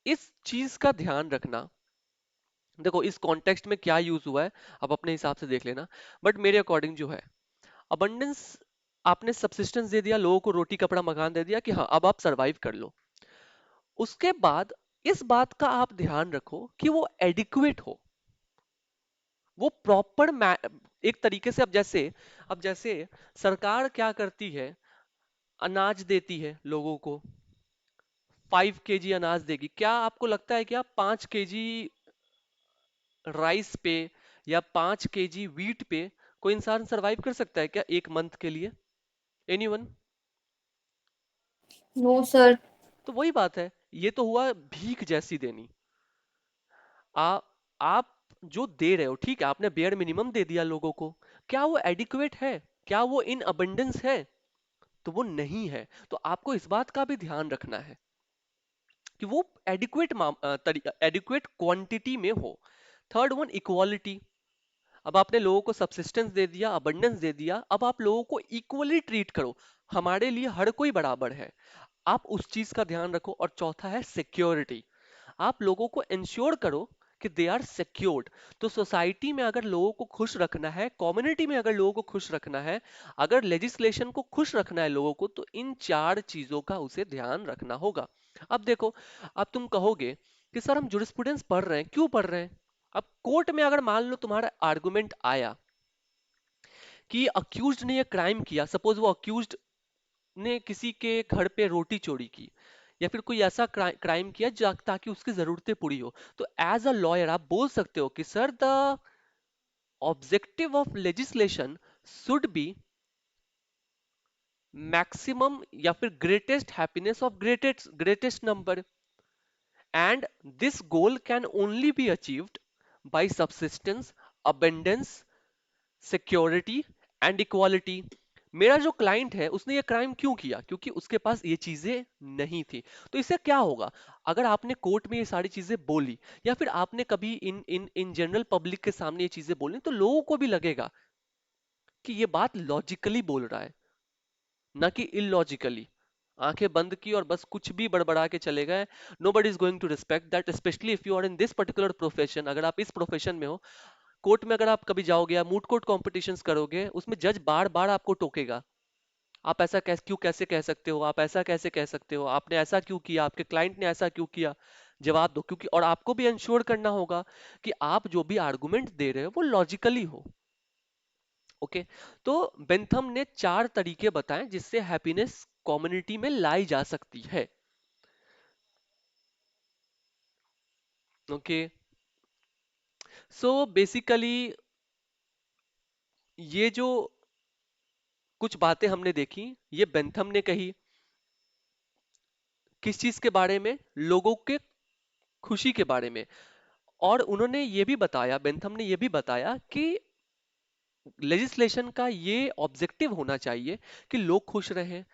इस चीज का ध्यान रखना। देखो, इस कॉन्टेक्स्ट में क्या यूज हुआ है, आप अपने हिसाब से देख लेना, बट मेरे अकॉर्डिंग जो है, अबंडेंस, आपने सबसिस्टेंस दे दिया, लोगों को रोटी कपड़ा मकान दे दिया कि हाँ, अब आप सरवाइव कर लो। उसके बाद इस बात का आप ध्यान रखो कि वो एडिक्वेट हो, वो प्रॉपर एक तरीके से। अब जैसे सरकार क्या करती है, अनाज देती है लोगों को, 5 kg अनाज देगी। क्या आपको लगता है क्या 5 kg राइस पे या 5 kg वीट पे कोई इंसान सरवाइव कर सकता है क्या एक मंथ के लिए? एनीवन? No sir. तो वही बात है, ये तो हुआ भीख जैसी देनी। आ, आप जो दे रहे हो, ठीक है, आपने बेयर मिनिमम दे दिया लोगों को, क्या वो एडिक्वेट है? क्या वो इन अबंडेंस है? तो वो नहीं है। तो आपको इस बात का भी ध्यान रखना है कि वो एडिक्वेट क्वांटिटी में हो। Third one, equality. अब आपने लोगों को सबसिस्टेंस दे दिया, अबंडेंस दे दिया, अब आप लोगों को इक्वली ट्रीट करो। हमारे लिए हर कोई बराबर है, आप उस चीज का ध्यान रखो। और चौथा है सिक्योरिटी। आप लोगों को इंश्योर करो कि दे आर सिक्योर्ड। तो सोसाइटी में अगर लोगों को खुश रखना है, कम्युनिटी में अगर लोगों को खुश रखना है, अगर लेजिस्लेशन को खुश रखना है लोगों को, तो इन चार चीजों का उसे ध्यान रखना होगा। अब देखो, अब तुम कहोगे कि सर हम जुरिस्प्रूडेंस पढ़ रहे हैं, क्यों पढ़ रहे हैं? अब कोर्ट में अगर मान लो तुम्हारा आर्गुमेंट आया कि अक्यूज्ड ने ये क्राइम किया, सपोज वो अक्यूज्ड ने किसी के घर पे रोटी चोरी की, या फिर कोई ऐसा क्राइम किया ताकि उसकी जरूरतें पूरी हो, तो एज अ लॉयर आप बोल सकते हो कि sir, the objective of legislation should be maximum या फिर greatest happiness of greatest number, and this goal can only be achieved by subsistence, abundance, security and equality. मेरा जो क्लाइंट है, उसने ये क्राइम क्यों किया? क्योंकि उसके पास ये चीजें नहीं थी। तो इससे क्या होगा, अगर आपने कोर्ट में ये सारी चीजें बोली, या फिर आपने कभी इन इन इन जनरल पब्लिक के सामने ये चीजें बोली, तो लोगों को भी लगेगा कि ये बात लॉजिकली बोल रहा है, ना कि इलॉजिकली। आंखें बंद की और बस कुछ भी बड़बड़ा के चले गए, nobody is going to respect that, specially if you are in this particular profession. अगर आप इस प्रोफेशन में हो, कोर्ट में अगर आप कभी जाओगे या मूट कोर्ट कॉम्पिटिशंस करोगे, उसमें जज बार बार आपको टोकेगा, आप कैसे कह सकते हो, आप ऐसा कैसे कह सकते हो, आपने ऐसा क्यों किया, आपके क्लाइंट ने ऐसा क्यों किया। जवाब दो, क्योंकि और आपको भी इंश्योर करना होगा कि आप जो भी आर्गुमेंट दे रहे हो वो लॉजिकली हो। ओके, तो बेंथम ने 4 तरीके बताए जिससे हैप्पीनेस कम्युनिटी में लाई जा सकती है। ओके, सो बेसिकली ये जो कुछ बातें हमने देखी, ये बेंथम ने कही किस चीज के बारे में, लोगों के खुशी के बारे में। और उन्होंने ये भी बताया, बेंथम ने ये भी बताया कि लेजिस्लेशन का ये ऑब्जेक्टिव होना चाहिए कि लोग खुश रहें।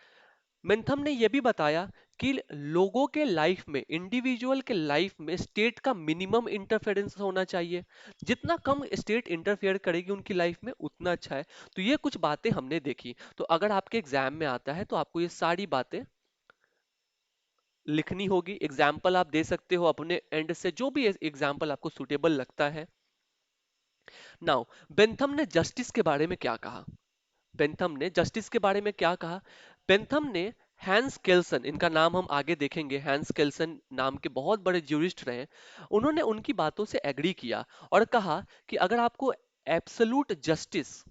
बेंथम ने यह भी बताया कि लोगों के लाइफ में, इंडिविजुअल के लाइफ में स्टेट का मिनिमम इंटरफेरेंस होना चाहिए। जितना कम स्टेट इंटरफेयर करेगी उनकी लाइफ में उतना अच्छा है। तो ये कुछ बातें हमने देखी। तो अगर आपके एग्जाम में आता है तो आपको ये सारी बातें लिखनी होगी। एग्जाम्पल आप दे सकते हो अपने एंड से, जो भी एग्जाम्पल आपको सुटेबल लगता है। नाउ, बेंथम ने जस्टिस के बारे में क्या कहा? बेंथम ने जस्टिस के बारे में क्या कहा? बेंथम ने हैंस केल्सन, इनका नाम हम आगे देखेंगे, हैंस केल्सन नाम के बहुत बड़े ज्यूरिस्ट रहे। उन्होंने उनकी बातों से एग्री किया और कहा कि अगर आपको absolute justice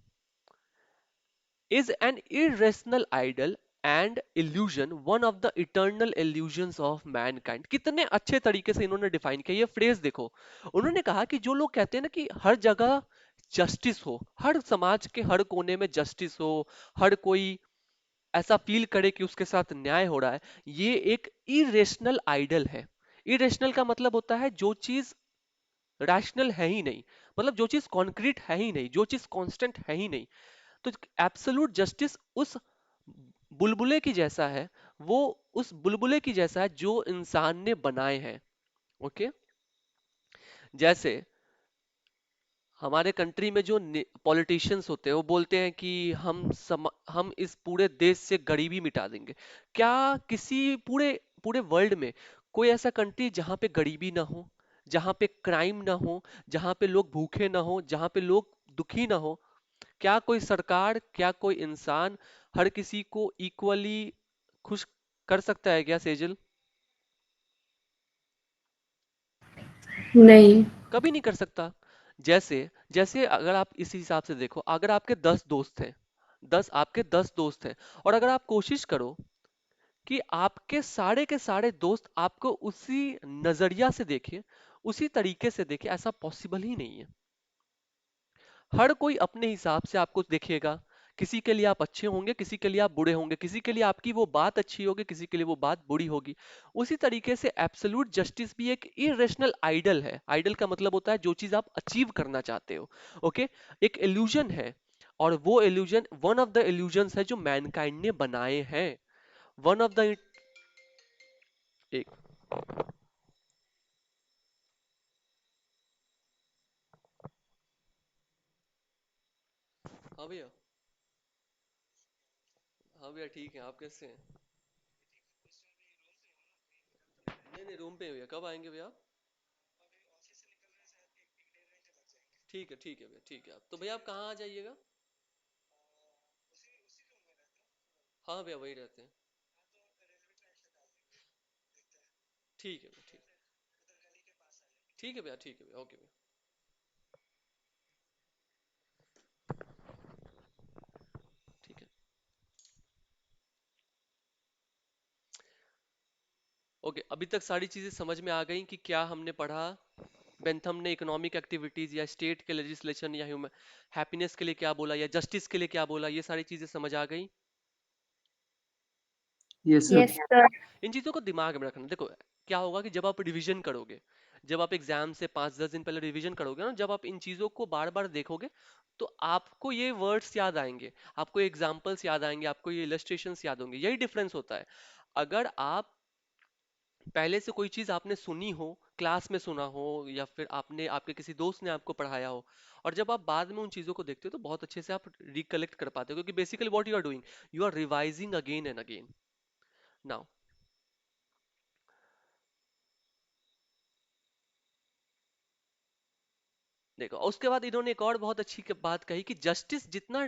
is an irrational idol and illusion, one of the eternal illusions of mankind। कितने अच्छे तरीके से इन्होंने डिफाइन किया। ये फ्रेज देखो, उन्होंने कहा कि जो लोग कहते हैं ना कि हर जगह जस्टिस हो, हर समाज के हर कोने में जस्टिस हो, हर कोई ऐसा फील करे कि उसके साथ न्याय हो रहा है, ये एक इरेशनल आइडल है। इरेशनल का मतलब होता है जो चीज रैशनल है ही नहीं, मतलब जो चीज कॉन्क्रीट है ही नहीं, जो चीज कांस्टेंट है ही नहीं। तो एब्सोल्यूट जस्टिस उस बुलबुले की जैसा है, वो उस बुलबुले की जैसा है जो इंसान ने बनाए हैं। ओके, जैसे हमारे कंट्री में जो पॉलिटिशियंस होते हैं वो बोलते हैं कि हम इस पूरे देश से गरीबी मिटा देंगे। क्या किसी पूरे पूरे वर्ल्ड में कोई ऐसा कंट्री जहां पे गरीबी ना हो, जहां पे क्राइम ना हो, जहां पे लोग भूखे ना हो, जहां पे लोग दुखी ना हो? क्या कोई सरकार, क्या कोई इंसान हर किसी को इक्वली खुश कर सकता है क्या सेजल? नहीं। कभी नहीं कर सकता। जैसे जैसे अगर आप इस हिसाब से देखो, अगर आपके 10 दोस्त हैं, 10 हैं, और अगर आप कोशिश करो कि आपके सारे के सारे दोस्त आपको उसी नजरिया से देखें, उसी तरीके से देखें, ऐसा पॉसिबल ही नहीं है। हर कोई अपने हिसाब से आपको देखेगा। किसी के लिए आप अच्छे होंगे, किसी के लिए आप बुरे होंगे, किसी के लिए आपकी वो बात अच्छी होगी, किसी के लिए वो बात बुरी होगी। उसी तरीके से एब्सोल्यूट जस्टिस भी एक इरेशनल आइडल है। आइडल का मतलब होता है जो चीज आप अचीव करना चाहते हो। ओके, एक इल्यूजन है, और वो illusion one of the illusions है जो मैनकाइंड ने बनाए हैं। वन ऑफ द एक, हाँ भैया, हाँ भैया ठीक है। आप कैसे हैं? नहीं नहीं, रूम पे हैं भैया। कब आएंगे भैया आप? ठीक है भैया, ठीक है। आप तो भैया आप कहाँ आ जाइएगा? हाँ भैया वही रहते हैं। ठीक है भैया, ठीक है भैया, ठीक है भैया, ओके भैया। ठीक है, ओके। अभी तक सारी चीजें समझ में आ गई कि क्या हमने पढ़ा? बेंथम ने इकोनॉमिक एक्टिविटीज या स्टेट के लेजिस्लेशन या ह्यूमन हैप्पीनेस के लिए क्या बोला, या जस्टिस के लिए क्या बोला, ये सारी चीजें समझ आ गई। Yes sir. Yes sir. इन चीजों को दिमाग में रखना। देखो, क्या होगा कि जब आप रिवीजन करोगे, जब आप एग्जाम से 5-10 दिन पहले रिवीजन करोगे ना, जब आप इन चीजों को बार बार देखोगे, तो आपको ये वर्ड्स याद आएंगे, आपको एग्जाम्पल्स याद आएंगे, आपको ये इलस्ट्रेशंस याद होंगे। यही डिफरेंस होता है। अगर आप पहले से कोई चीज आपने सुनी हो, क्लास में सुना हो, या फिर आपने आपके किसी दोस्त ने आपको पढ़ाया हो, और जब आप बाद में उन चीजों को देखते हो तो बहुत अच्छे से आप रिकलेक्ट कर पाते हो, क्योंकि basically what you are doing, you are revising again and again. Now देखो, उसके बाद इन्होंने एक और बहुत अच्छी बात कही कि जस्टिस जितना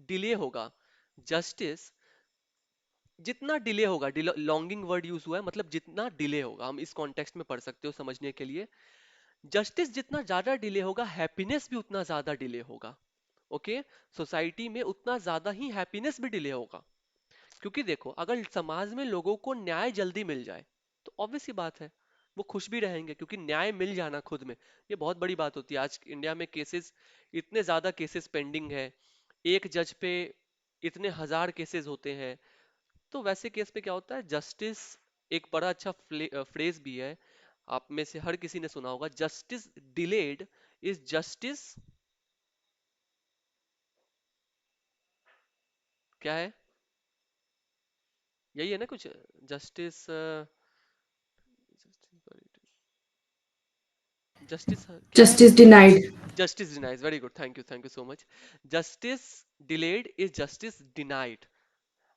डिले होगा, जस्टिस जितना डिले होगा, लॉन्गिंग वर्ड यूज हुआ है, मतलब जितना डिले होगा, हम इस कॉन्टेक्स्ट में पढ़ सकते हो समझने के लिए। जस्टिस जितना ज्यादा डिले होगा, हैप्पीनेस भी उतना ज्यादा डिले होगा। ओके, सोसाइटी में उतना ज्यादा ही हैप्पीनेस भी डिले होगा। क्योंकि देखो, अगर समाज में लोगों को न्याय जल्दी मिल जाए तो ऑब्वियस सी बात है वो खुश भी रहेंगे, क्योंकि न्याय मिल जाना खुद में ये बहुत बड़ी बात होती है। आज इंडिया में केसेस, इतने ज्यादा केसेस पेंडिंग है, एक जज पे इतने हजार केसेस होते हैं। तो वैसे केस पे क्या होता है, जस्टिस, एक बड़ा अच्छा फ्रेज भी है, आप में से हर किसी ने सुना होगा, जस्टिस डिलेड इज जस्टिस, क्या है, यही है ना कुछ, जस्टिस, जस्टिस क्या है, justice denied. Justice denies, very good, thank you so much. Justice delayed is justice denied.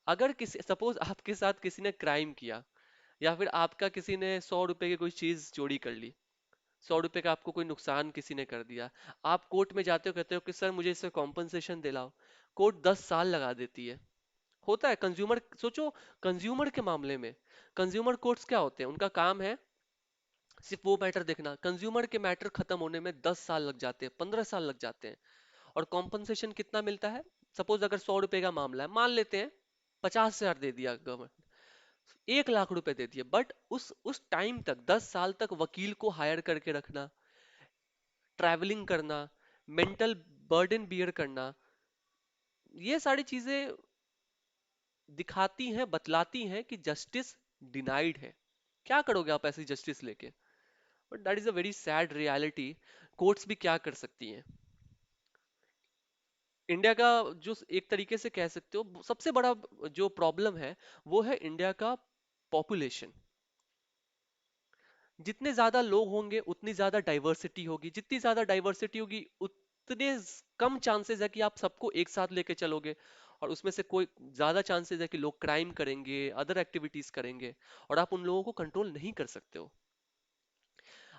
अगर किसी, सपोज आपके साथ किसी ने क्राइम किया, या फिर आपका किसी ने 100 रुपए की कोई चीज चोरी कर ली, 100 रुपए का आपको कोई नुकसान किसी ने कर दिया, आप कोर्ट में जाते हो, कहते हो कि सर मुझे इससे कॉम्पनसेशन दिलाओ, कोर्ट 10 साल लगा देती है। होता है कंज्यूमर, सोचो, कंज्यूमर के मामले में कंज्यूमर कोर्ट्स क्या होते हैं, उनका काम है सिर्फ वो मैटर देखना, कंज्यूमर के मैटर खत्म होने में 10 साल लग जाते हैं, 15 साल लग जाते हैं। और कॉम्पनसेशन कितना मिलता है, सपोज अगर 100 रुपए का मामला है, मान लेते हैं 50 हजार दे दिया गवर्नमेंट, 1 लाख रुपए दे दिए, बट उस टाइम तक, 10 साल तक वकील को हायर करके रखना, ट्रैवलिंग करना, मेंटल बर्डन बियर करना, ये सारी चीजें दिखाती हैं, बतलाती हैं कि जस्टिस डिनाइड है। क्या करोगे आप ऐसी जस्टिस लेके? But that is a very sad reality. Courts भी क्या कर सकती हैं? इंडिया का जो एक तरीके से कह सकते हो सबसे बड़ा जो प्रॉब्लम है, वो है इंडिया का पॉपुलेशन। जितने ज्यादा लोग होंगे उतनी ज्यादा डाइवर्सिटी होगी, जितनी ज्यादा डाइवर्सिटी होगी उतने कम चांसेस है कि आप सबको एक साथ लेके चलोगे, और उसमें से कोई ज्यादा चांसेस है कि लोग क्राइम करेंगे, अदर एक्टिविटीज करेंगे, और आप उन लोगों को कंट्रोल नहीं कर सकते हो।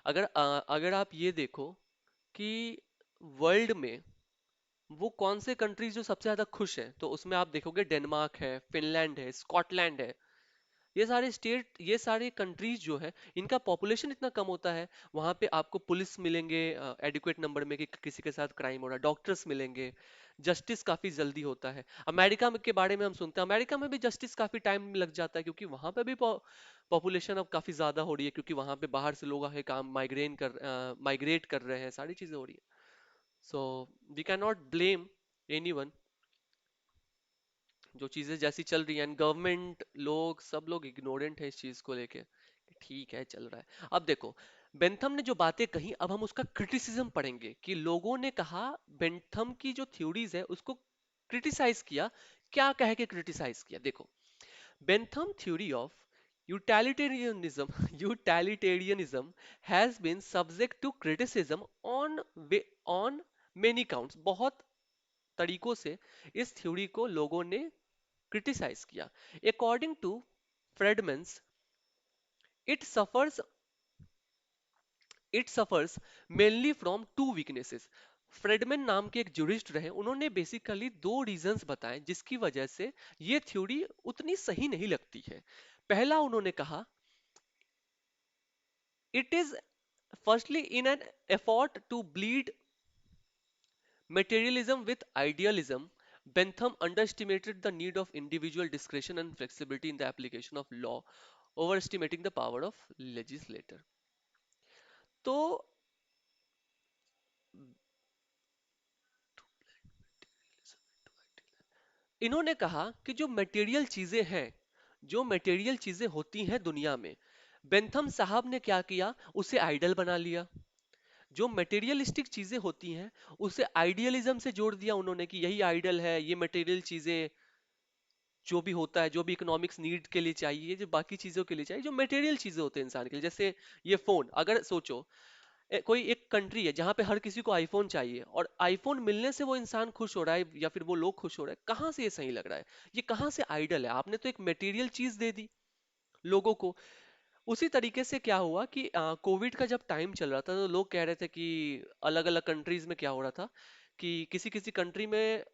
अगर आप ये देखो कि वर्ल्ड में वो कौन से कंट्रीज जो सबसे ज्यादा खुश हैं, तो उसमें आप देखोगे डेनमार्क है, फिनलैंड है, स्कॉटलैंड है। ये सारे स्टेट, ये सारे कंट्रीज जो है, इनका पॉपुलेशन इतना कम होता है, वहां पे आपको पुलिस मिलेंगे एडिक्वेट नंबर में कि किसी के साथ क्राइम हो रहा है, डॉक्टर्स मिलेंगे, जस्टिस काफी जल्दी होता है। अमेरिका में के बारे में हम सुनते हैं, अमेरिका में भी जस्टिस काफी टाइम लग जाता है, क्योंकि वहां पे भी पॉपुलेशन अब काफी ज्यादा हो रही है, क्योंकि वहां पे बाहर से लोग आके काम माइग्रेट कर रहे हैं, सारी चीजें हो रही है। So we can not blame anyone, जो चीजें जैसी चल रही हैं, गवर्नमेंट, लोग, सब लोग इग्नोरेंट है इस चीज को लेके, कि ठीक है चल रहा है। अब देखो, बेंथम ने जो बातें कही, अब हम उसका क्रिटिसिज्म पढ़ेंगे कि लोगों ने कहा, बेंथम की जो थ्योरीज है उसको क्रिटिसाइज किया। क्या कह के क्रिटिसाइज किया, देखो, Bentham theory of utilitarianism utilitarianism has been subject to criticism on many counts. बहुत तरीकों से इस थ्योरी को लोगों ने क्रिटिसाइज किया। According to Friedmann's, it suffers it suffers mainly from two weaknesses. Friedmann नाम के एक जुरिस्ट रहे, उन्होंने बेसिकली दो रीजंस बताए जिसकी वजह से ये थ्योरी उतनी सही नहीं लगती है। पहला, उन्होंने कहा, it is firstly in an effort to bleed materialism with idealism, Bentham underestimated the need of individual discretion and flexibility in the application of law, overestimating the power of legislator. तो इन्होंने कहा कि जो मटेरियल चीजें हैं, जो material चीजें होती हैं दुनिया में, बेंथम साहब ने क्या किया, उसे आइडल बना लिया। जो मटेरियलिस्टिक चीजें होती हैं उसे आइडियलिज्म से जोड़ दिया उन्होंने, कि यही आइडल है, ये मटेरियल चीजें, जो भी होता है, जो भी इकोनॉमिक्स नीड के लिए चाहिए, जो बाकी चीजों के लिए चाहिए, जो मटेरियल चीजें होते हैं इंसान के लिए, जैसे ये फोन, अगर सोचो, कोई एक कंट्री है जहां पे हर किसी को आईफोन चाहिए, और आईफोन मिलने से वो इंसान खुश हो रहा है, या फिर वो लोग खुश हो रहे हैं, कहाँ से ये सही लग रहा है? ये कहाँ से आइडल है? आपने तो एक मटेरियल चीज दे दी लोगों को। उसी तरीके से क्या हुआ कि कोविड का जब टाइम चल रहा था, तो लोग कह रहे थे कि अलग अलग कंट्रीज में क्या हो रहा था, कि किसी किसी कंट्री में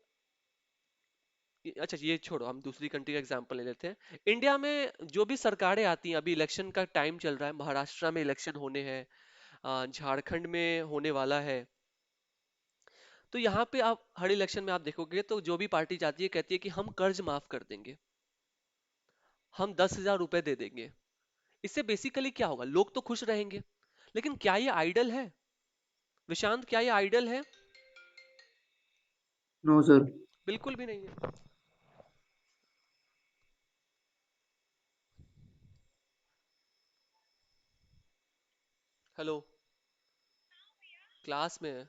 अच्छा ये छोड़ो, हम दूसरी कंट्री का एग्जांपल ले लेते हैं। इंडिया में जो भी सरकारें आती हैं, अभी इलेक्शन का टाइम चल रहा है, महाराष्ट्र में इलेक्शन होने हैं, झारखंड में होने वाला है। तो यहाँ पे आप हर इलेक्शन में आप देखोगे तो जो भी पार्टी जाती है कहती है कि हम कर्ज माफ कर देंगे, हम 10,000 रुपए दे देंगे। इससे बेसिकली क्या होगा, लोग तो खुश रहेंगे, लेकिन क्या ये आइडल है विशांत, क्या ये आइडल है? No sir. बिल्कुल भी नहीं है। हेलो, क्लास में है।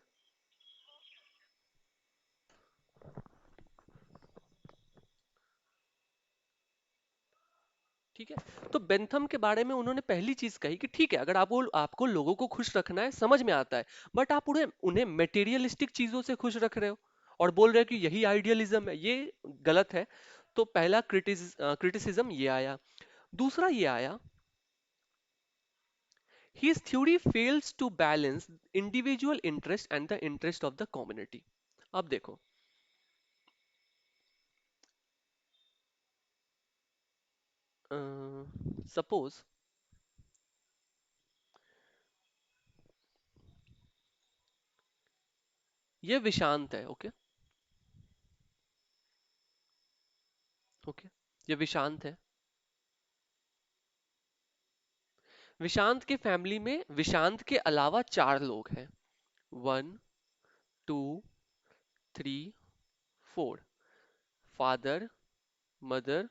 ठीक है, तो बेंथम के बारे में उन्होंने पहली चीज कही कि ठीक है, अगर आपको आपको लोगों को खुश रखना है, समझ में आता है, बट आप उन्हें उन्हें मेटीरियलिस्टिक चीजों से खुश रख रहे हो और बोल रहे हो कि यही आइडियलिज्म है, ये गलत है। तो पहला क्रिटिसिज्म ये आया। दूसरा ये आया, his theory fails to balance individual interest and the interest of the community। अब देखो, सपोज ये विशांत है, ओके ओके, ये विशांत है। विशांत के फैमिली में विशांत के अलावा 4 लोग हैं, 1 2 3 4, father, mother,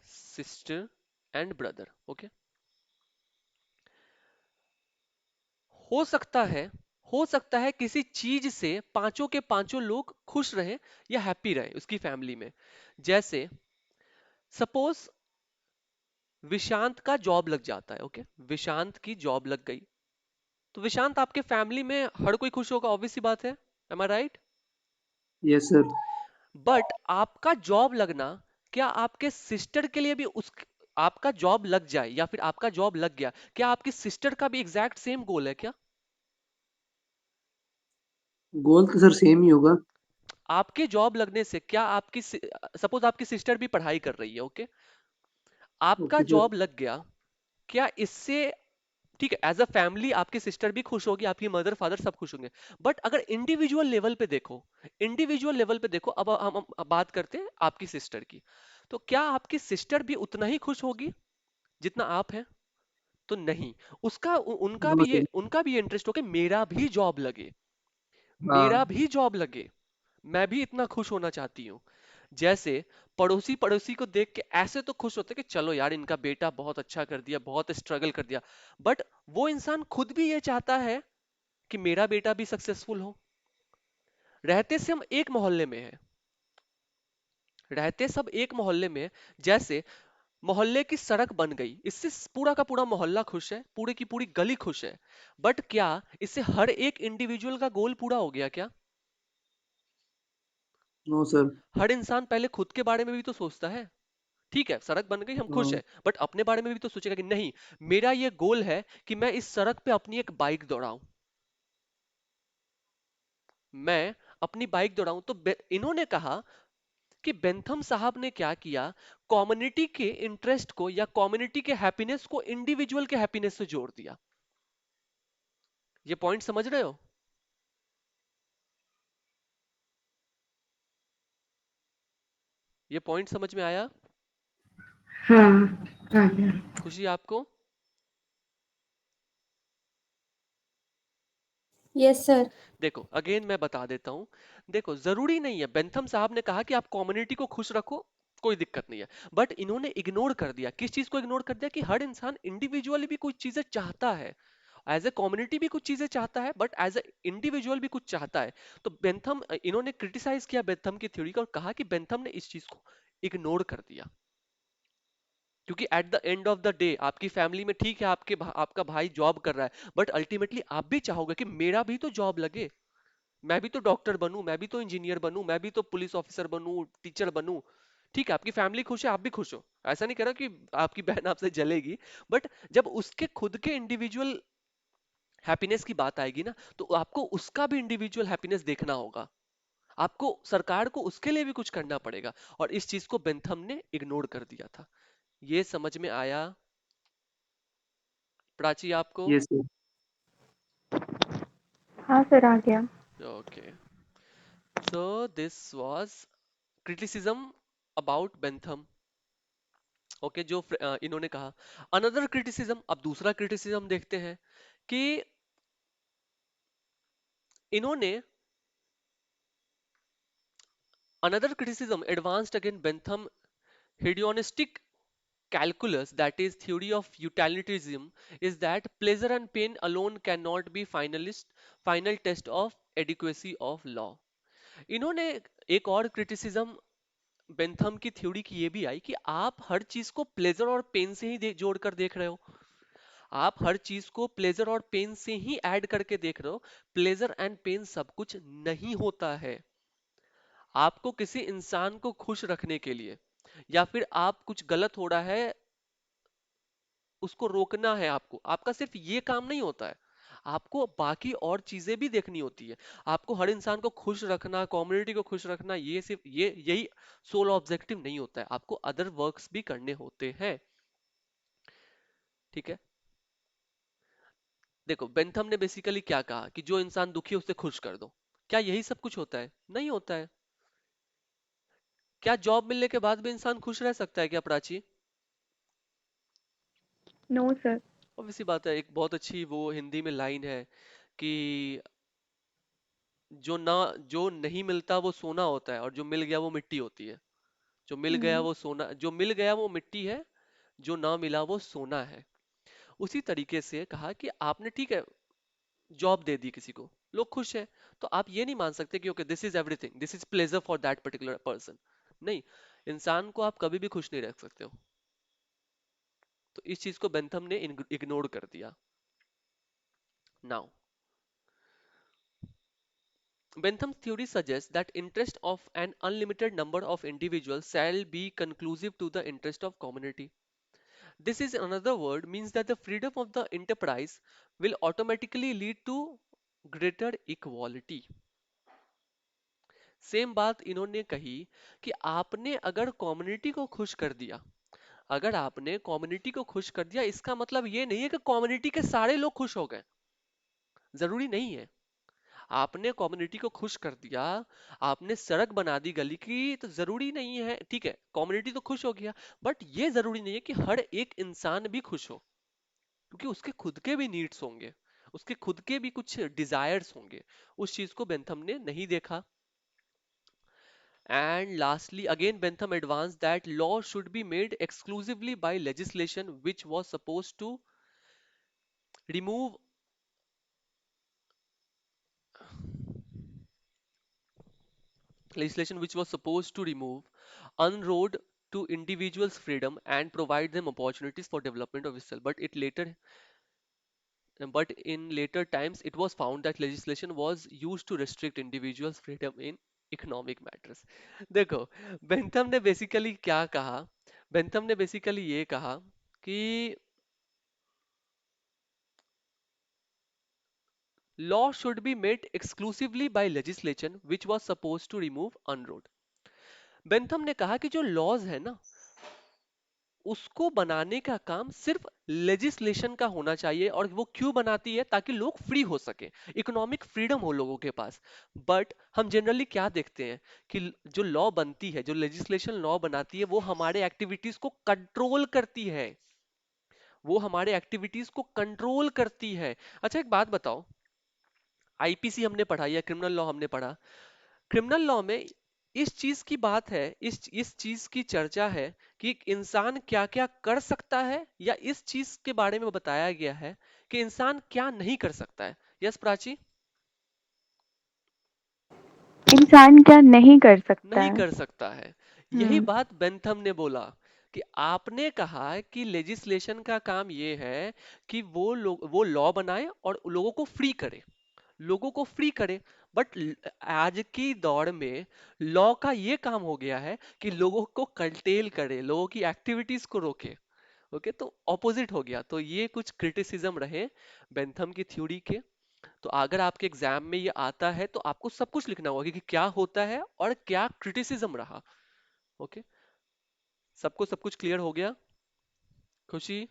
sister and brother, okay. हो सकता है हो सकता है किसी चीज से पांचों के पांचों लोग खुश रहे या हैप्पी रहे उसकी फैमिली में। जैसे सपोज विशांत का जॉब लग जाता है, ओके, विशांत की जॉब लग गई, तो विशांत आपके फैमिली में हर कोई खुश होगा, ऑब्वियस सी बात है, am I right? Yes sir. But आपका जॉब लगना, क्या आपके सिस्टर के लिए भी उस, आपका जॉब लग जाए या फिर आपका जॉब लग गया, क्या आपकी सिस्टर का भी एग्जैक्ट सेम गोल है क्या? गोल तो सर सेम ही होगा। आपके जॉब लगने से क्या आपकी, सपोज आपकी सिस्टर भी पढ़ाई कर रही है, ओके, आपका ओके सर। जॉब लग गया, क्या इससे, ठीक है, एज अ फैमिली आपकी सिस्टर भी खुश होगी, आपकी मदर फादर सब खुश होंगे, बट अगर इंडिविजुअल लेवल पे देखो, इंडिविजुअल लेवल पे देखो, अब बात करते हैं आपकी सिस्टर की, तो क्या आपकी सिस्टर भी उतना ही खुश होगी जितना आप हैं? तो नहीं, उसका नो सर। उनका भी इंटरेस्ट हो कि मेरा भी जॉब लगे, मेरा हाँ। भी जॉब लगे, मैं भी इतना खुश होना चाहती हूँ। जैसे पड़ोसी पड़ोसी को देख के ऐसे तो खुश होते कि चलो यार इनका बेटा बहुत अच्छा कर दिया, बहुत स्ट्रगल कर दिया, बट वो इंसान खुद भी ये चाहता है कि मेरा बेटा भी सक्सेसफुल हो। रहते से हम एक मोहल्ले में हैं, रहते सब एक मोहल्ले में हैं, जैसे मोहल्ले की सड़क बन गई, इससे पूरा का पूरा मोहल्ला खुश है, पूरी की पूरी गली खुश है, बट क्या इससे हर एक इंडिविजुअल का गोल पूरा हो गया क्या? No sir. हर इंसान पहले खुद के बारे में भी तो सोचता है। ठीक है, सड़क बन गई, हम खुश हाँ। हैं, बट अपने बारे में भी तो सोचेगा कि नहीं, मेरा ये गोल है कि मैं इस सड़क पे अपनी एक बाइक दौड़ाऊं, मैं अपनी बाइक दौड़ाऊं। तो इन्होंने कहा कि बेंथम साहब ने क्या किया, कम्युनिटी के इंटरेस्ट को या कम्युनिटी के हैप्पीनेस को इंडिविजुअल के हैप्पीनेस से जोड़ दिया। ये पॉइंट समझ रहे हो? ये पॉइंट समझ में आया? हाँ आ गया। खुशी आपको? Yes sir. देखो अगेन मैं बता देता हूं, देखो जरूरी नहीं है, बेंथम साहब ने कहा कि आप कम्युनिटी को खुश रखो, कोई दिक्कत नहीं है, बट इन्होंने इग्नोर कर दिया, किस चीज को इग्नोर कर दिया, कि हर इंसान इंडिविजुअली भी कुछ चीजें चाहता है, एज ए कम्युनिटी भी कुछ चीजें चाहता है, बट एज ए इंडिविजुअल भी कुछ चाहता है। तो बेंथम, इन्होंने क्रिटिसाइज किया बेंथम की थ्योरी को और कहा कि बेंथम ने इस चीज को इग्नोर कर दिया, क्योंकि at the end of the day आपकी फैमिली में, ठीक है, आपका भाई जॉब कर रहा है, बट अल्टीमेटली आप भी चाहोगे कि मेरा भी तो जॉब लगे, मैं भी तो डॉक्टर बनूं, मैं भी तो इंजीनियर बनूं, मैं भी तो पुलिस ऑफिसर बनूं, टीचर बनूं। ठीक है, आपकी फैमिली खुश है, आप भी खुश हो, ऐसा नहीं कह रहा कि आपकी बहन आपसे जलेगी, बट जब उसके खुद के इंडिविजुअल हैप्पीनेस की बात आएगी ना, तो आपको उसका भी इंडिविजुअल हैप्पीनेस देखना होगा। आपको सरकार को उसके लिए भी कुछ करना पड़ेगा, और इस चीज को बेंथम ने इग्नोर कर दिया था। ये समझ में आया प्राची आपको? Yes sir. हाँ सर, आ गया। Okay, so this was criticism about Bentham. Okay, जो इन्होंने कहा। अनदर क्रिटिसिज्म, अब दूसरा क्रिटिसिज्म देखते हैं कि इन्होंने another criticism advanced against Bentham hedionistic calculus, that is theory of utilitarianism, is that pleasure and pain alone cannot be final test of adequacy of law. इन्होंने एक और क्रिटिसिज्म बेंथम की थ्योरी की ये भी आई कि आप हर चीज को प्लेजर और पेन से ही जोड़कर देख रहे हो। आप हर चीज को प्लेजर और पेन से ही ऐड करके देख रहे हो। प्लेजर एंड पेन सब कुछ नहीं होता है। आपको किसी इंसान को खुश रखने के लिए, या फिर आप कुछ गलत हो रहा है उसको रोकना है, आपको आपका सिर्फ ये काम नहीं होता है, आपको बाकी और चीजें भी देखनी होती है। आपको हर इंसान को खुश रखना, कम्युनिटी को खुश रखना, ये सिर्फ यही सोल ऑब्जेक्टिव नहीं होता है, आपको अदर वर्क्स भी करने होते हैं। ठीक है, देखो बेंथम ने बेसिकली क्या कहा कि जो इंसान दुखी है उसे खुश कर दो। क्या यही सब कुछ होता है? नहीं होता है। क्या जॉब मिलने के बाद भी इंसान खुश रह सकता है क्या प्राची? No sir. obvious सी बात है। एक बहुत अच्छी वो हिंदी में लाइन है कि जो नहीं मिलता वो सोना होता है, और जो मिल गया वो मिट्टी होती है। जो मिल गया हम्म। वो सोना, जो मिल गया वो मिट्टी है, जो ना मिला वो सोना है। उसी तरीके से कहा कि आपने ठीक है जॉब दे दी किसी को, लोग खुश हैं, तो आप ये नहीं मान सकते कि okay this is everything, this is pleasure for that particular person. नहीं, इंसान को आप कभी भी खुश नहीं रख सकते हो। तो इस चीज को बेंथम ने इग्नोर कर दिया। Now Bentham's theory suggests that interest of an unlimited number of individuals shall be conclusive to the interest of community. This is another word means that the freedom of the enterprise will automatically lead to greater equality. Same बात इन्होंने कही कि आपने अगर community को खुश कर दिया, अगर आपने कम्युनिटी को खुश कर दिया, इसका मतलब ये नहीं है कि कम्युनिटी के सारे लोग खुश हो गए। जरूरी नहीं है। आपने कम्युनिटी को खुश कर दिया, आपने सड़क बना दी गली की, तो जरूरी नहीं है, ठीक है कम्युनिटी तो खुश हो गया, बट ये जरूरी नहीं है कि हर एक इंसान भी खुश हो, क्योंकि उसके खुद के भी नीड्स होंगे, उसके खुद के भी कुछ डिजायर्स होंगे। उस चीज को बेंथम ने नहीं देखा। And lastly again Bentham advance that law should be made exclusively by legislation which was suppose to remove legislation which was supposed to remove unroad to individuals freedom and provide them opportunities for development of itself, but in later times it was found that legislation was used to restrict individuals freedom in economic matters. देखो Bentham ने basically क्या कहा, Bentham ने basically ये कहा कि law should be made exclusively by legislation which was supposed to remove unroad. Bentham ने कहा कि जो लॉज है ना, उसको बनाने का काम सिर्फ लेजिस्लेशन का होना चाहिए, और वो क्यों बनाती है? ताकि लोग फ्री हो सके, इकोनॉमिक फ्रीडम हो लोगों के पास। बट हम जनरली क्या देखते हैं कि जो लॉ बनती है, जो लेजिस्लेशन लॉ बनाती है, वो हमारे एक्टिविटीज को कंट्रोल करती है, वो हमारे एक्टिविटीज को कंट्रोल करती है। अच्छा एक बात बताओ, आईपीसी हमने पढ़ा या क्रिमिनल लॉ हमने पढ़ा, क्रिमिनल लॉ में इस चीज की बात है, इस चीज की चर्चा है कि एक इंसान क्या क्या कर सकता है, या इस चीज के बारे में बताया गया है कि इंसान क्या नहीं कर सकता है। यस प्राची? इंसान क्या नहीं कर सकता नहीं है। कर सकता है। यही हम्म। बात बेंथम ने बोला कि आपने कहा कि लेजिस्लेशन का काम ये है कि वो लॉ बनाए और लोगों को फ्री करे, लोगों को फ्री करे। बट आज की दौड़ में लॉ का ये काम हो गया है कि लोगों को कंटेल करे, लोगों की एक्टिविटीज को रोके। ओके, तो ऑपोजिट हो गया। तो ये कुछ क्रिटिसिज्म रहे बेंथम की थ्योरी के। तो अगर आपके एग्जाम में ये आता है तो आपको सब कुछ लिखना होगा कि क्या होता है और क्या क्रिटिसिज्म रहा। ओके, सबको सब कुछ क्लियर हो गया? खुशी?